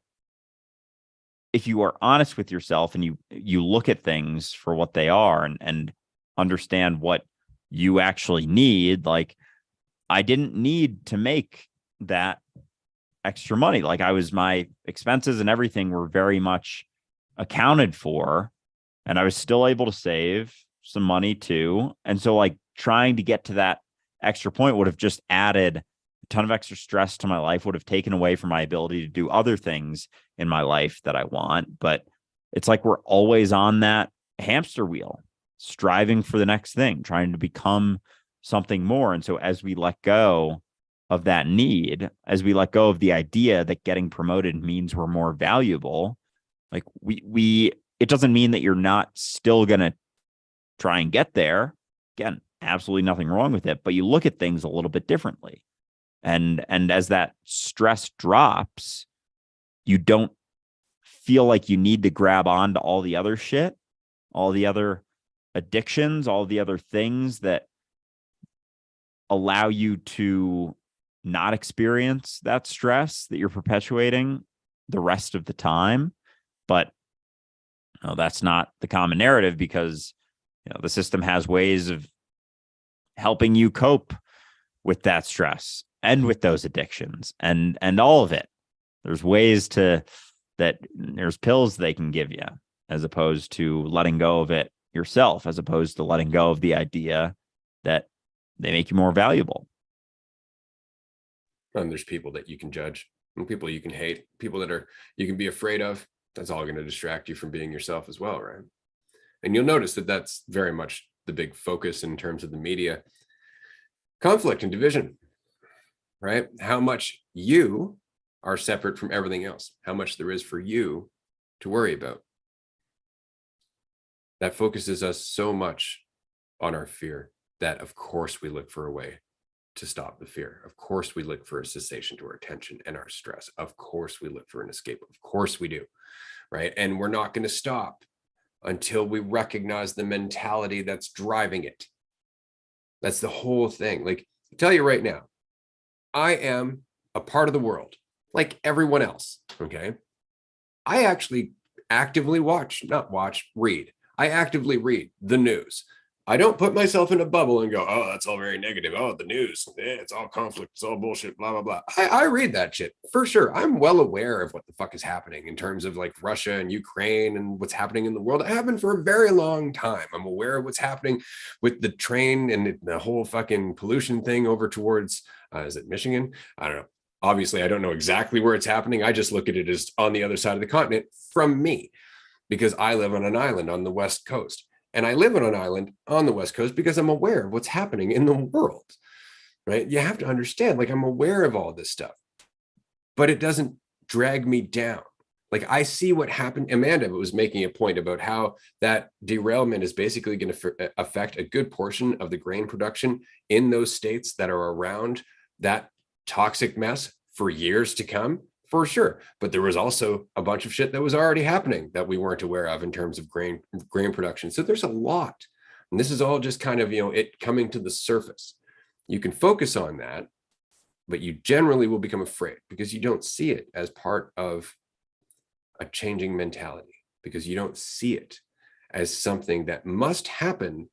if you are honest with yourself and you look at things for what they are, and understand what you actually need, like, I didn't need to make that extra money. Like, my expenses and everything were very much accounted for, and I was still able to save some money too. And so, like, trying to get to that extra point would have just added a ton of extra stress to my life, would have taken away from my ability to do other things in my life that I want. But it's like we're always on that hamster wheel, striving for the next thing, trying to become something more. And so as we let go of that need, as we let go of the idea that getting promoted means we're more valuable, like, it doesn't mean that you're not still going to try and get there. Again, absolutely nothing wrong with it, but you look at things a little bit differently. And as that stress drops, you don't feel like you need to grab on to all the other shit, all the other addictions, all the other things that allow you to not experience that stress that you're perpetuating the rest of the time. But that's not the common narrative, because the system has ways of helping you cope with that stress and with those addictions and all of it. There's ways there's pills they can give you, as opposed to letting go of it yourself, as opposed to letting go of the idea that they make you more valuable. And there's people that you can judge, and people you can hate, people that you can be afraid of. That's all going to distract you from being yourself as well, right? And you'll notice that that's very much the big focus in terms of the media. Conflict and division, right? How much you are separate from everything else, how much there is for you to worry about. That focuses us so much on our fear that, of course, we look for a way to stop the fear. Of course, we look for a cessation to our tension and our stress. Of course, we look for an escape. Of course we do, right? And we're not going to stop until we recognize the mentality that's driving it. That's the whole thing. Like, I tell you right now, I am a part of the world like everyone else, okay? I actually actively read. I actively read the news. I don't put myself in a bubble and go, oh, that's all very negative. Oh, the news, it's all conflict, it's all bullshit, blah, blah, blah. I read that shit for sure. I'm well aware of what the fuck is happening in terms of like Russia and Ukraine and what's happening in the world. It happened for a very long time. I'm aware of what's happening with the train and the whole fucking pollution thing over towards, is it Michigan? I don't know. Obviously, I don't know exactly where it's happening. I just look at it as on the other side of the continent from me, because I live on an island on the West Coast. And I live on an island on the West Coast because I'm aware of what's happening in the world, right? You have to understand, like, I'm aware of all this stuff, but it doesn't drag me down. Like, I see what happened. Amanda was making a point about how that derailment is basically going to affect a good portion of the grain production in those states that are around that toxic mess for years to come. For sure. But there was also a bunch of shit that was already happening that we weren't aware of in terms of grain production. So there's a lot. And this is all just kind of, it coming to the surface. You can focus on that, but you generally will become afraid because you don't see it as part of a changing mentality, because you don't see it as something that must happen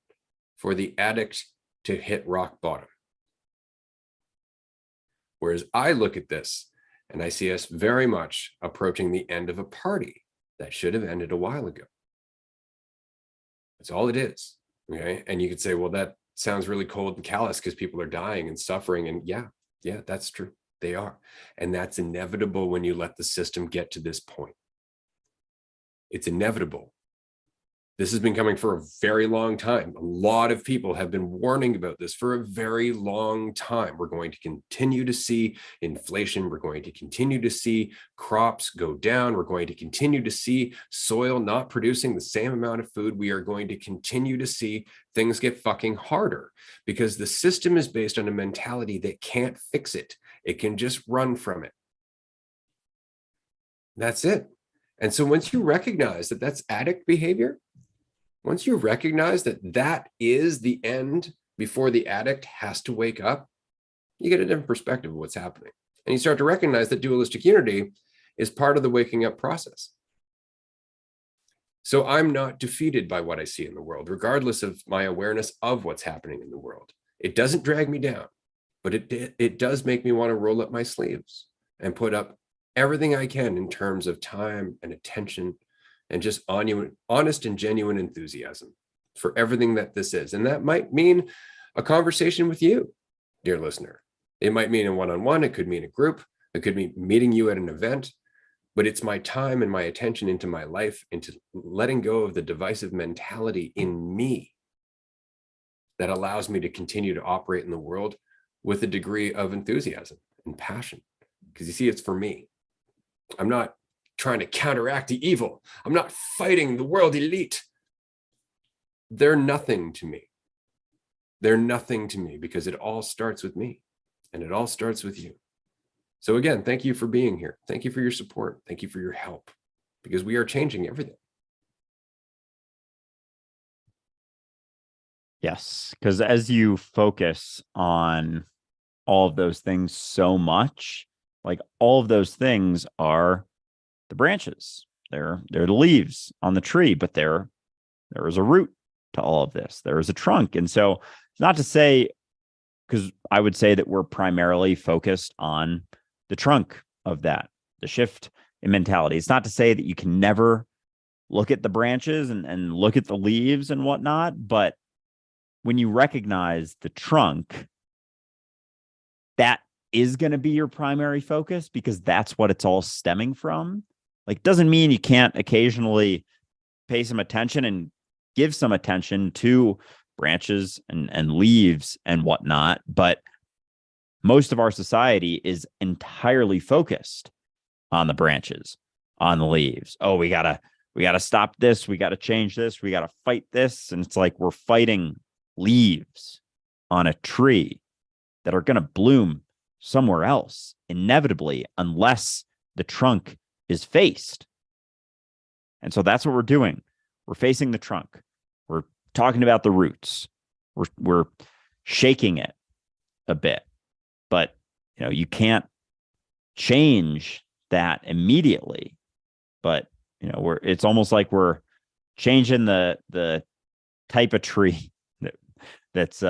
for the addict to hit rock bottom. Whereas I look at this, and I see us very much approaching the end of a party that should have ended a while ago. That's all it is. Okay. And you could say, well, that sounds really cold and callous because people are dying and suffering. And yeah, that's true. They are. And that's inevitable when you let the system get to this point. It's inevitable. This has been coming for a very long time. A lot of people have been warning about this for a very long time. We're going to continue to see inflation. We're going to continue to see crops go down. We're going to continue to see soil not producing the same amount of food. We are going to continue to see things get fucking harder because the system is based on a mentality that can't fix it. It can just run from it. That's it. And so once you recognize that that's addict behavior, once you recognize that that is the end before the addict has to wake up, you get a different perspective of what's happening. And you start to recognize that dualistic unity is part of the waking up process. So I'm not defeated by what I see in the world, regardless of my awareness of what's happening in the world. It doesn't drag me down, but it does make me want to roll up my sleeves and put up everything I can in terms of time and attention and just honest and genuine enthusiasm for everything that this is. And that might mean a conversation with you, dear listener. It might mean a one-on-one, it could mean a group, it could mean meeting you at an event, but it's my time and my attention into my life, into letting go of the divisive mentality in me that allows me to continue to operate in the world with a degree of enthusiasm and passion. Because you see, it's for me. I'm not trying to counteract the evil. I'm not fighting the world elite. They're nothing to me. They're nothing to me because it all starts with me and it all starts with you. So again, thank you for being here. Thank you for your support. Thank you for your help because we are changing everything. Yes, because as you focus on all of those things so much, like all of those things are the branches. They're the leaves on the tree, but there is a root to all of this. There is a trunk. And so it's not to say, because I would say that we're primarily focused on the trunk of that, the shift in mentality. It's not to say that you can never look at the branches and look at the leaves and whatnot, but when you recognize the trunk, that is going to be your primary focus because that's what it's all stemming from. Like, doesn't mean you can't occasionally pay some attention and give some attention to branches and leaves and whatnot. But most of our society is entirely focused on the branches, on the leaves. Oh, we gotta stop this. We gotta change this. We gotta fight this. And it's like we're fighting leaves on a tree that are going to bloom somewhere else inevitably unless the trunk is faced. And so that's what we're doing. We're facing the trunk. We're talking about the roots. We're shaking it a bit. But you can't change that immediately. But it's almost like we're changing the type of tree that's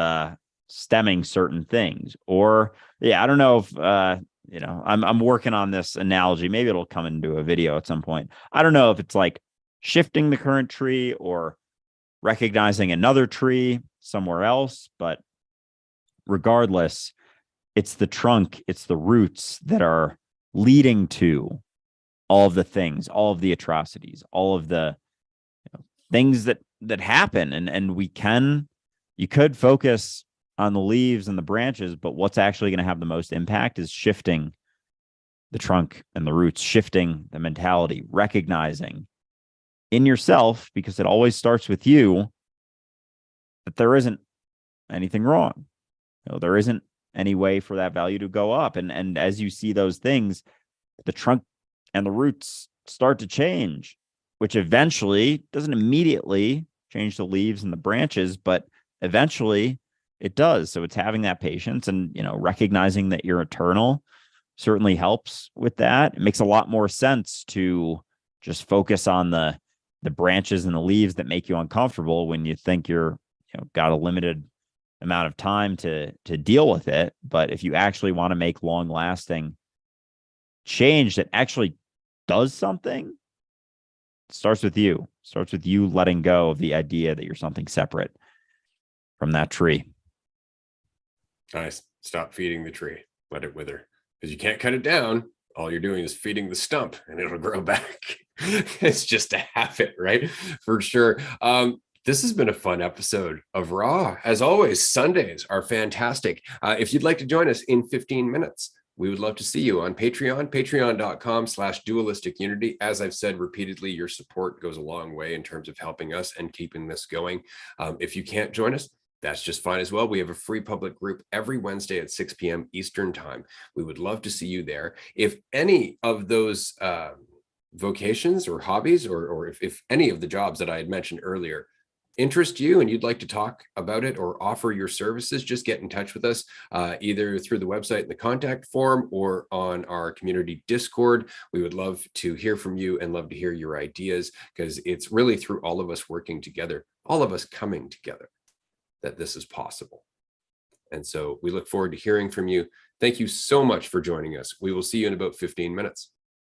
stemming certain things. Or I don't know if I'm working on this analogy. Maybe it'll come into a video at some point. I don't know if it's like shifting the current tree or recognizing another tree somewhere else, but regardless, it's the trunk, it's the roots that are leading to all of the things, all of the atrocities, all of the things that happen. And you could focus on the leaves and the branches, but what's actually going to have the most impact is shifting the trunk and the roots, shifting the mentality, recognizing in yourself, because it always starts with you, that there isn't anything wrong. There isn't any way for that value to go up. And as you see those things, the trunk and the roots start to change, which eventually doesn't immediately change the leaves and the branches, but eventually it does. So it's having that patience and, recognizing that you're eternal certainly helps with that. It makes a lot more sense to just focus on the branches and the leaves that make you uncomfortable when you think you're, got a limited amount of time to deal with it. But if you actually want to make long lasting change that actually does something, it starts with you. It starts with you letting go of the idea that you're something separate from that tree. Nice. Stop feeding the tree. Let it wither. Because you can't cut it down. all you're doing is feeding the stump and it'll grow back. It's just a habit, right? For sure. This has been a fun episode of Raw. As always, Sundays are fantastic. If you'd like to join us in 15 minutes, we would love to see you on Patreon, patreon.com/dualistic unity. As I've said repeatedly, your support goes a long way in terms of helping us and keeping this going. If you can't join us, that's just fine as well. We have a free public group every Wednesday at 6 p.m. Eastern time. We would love to see you there. If any of those vocations or hobbies, or if any of the jobs that I had mentioned earlier interest you and you'd like to talk about it or offer your services, just get in touch with us either through the website in the contact form or on our community Discord. We would love to hear from you and love to hear your ideas, because it's really through all of us working together, all of us coming together, that this is possible. And so we look forward to hearing from you. Thank you so much for joining us. We will see you in about 15 minutes.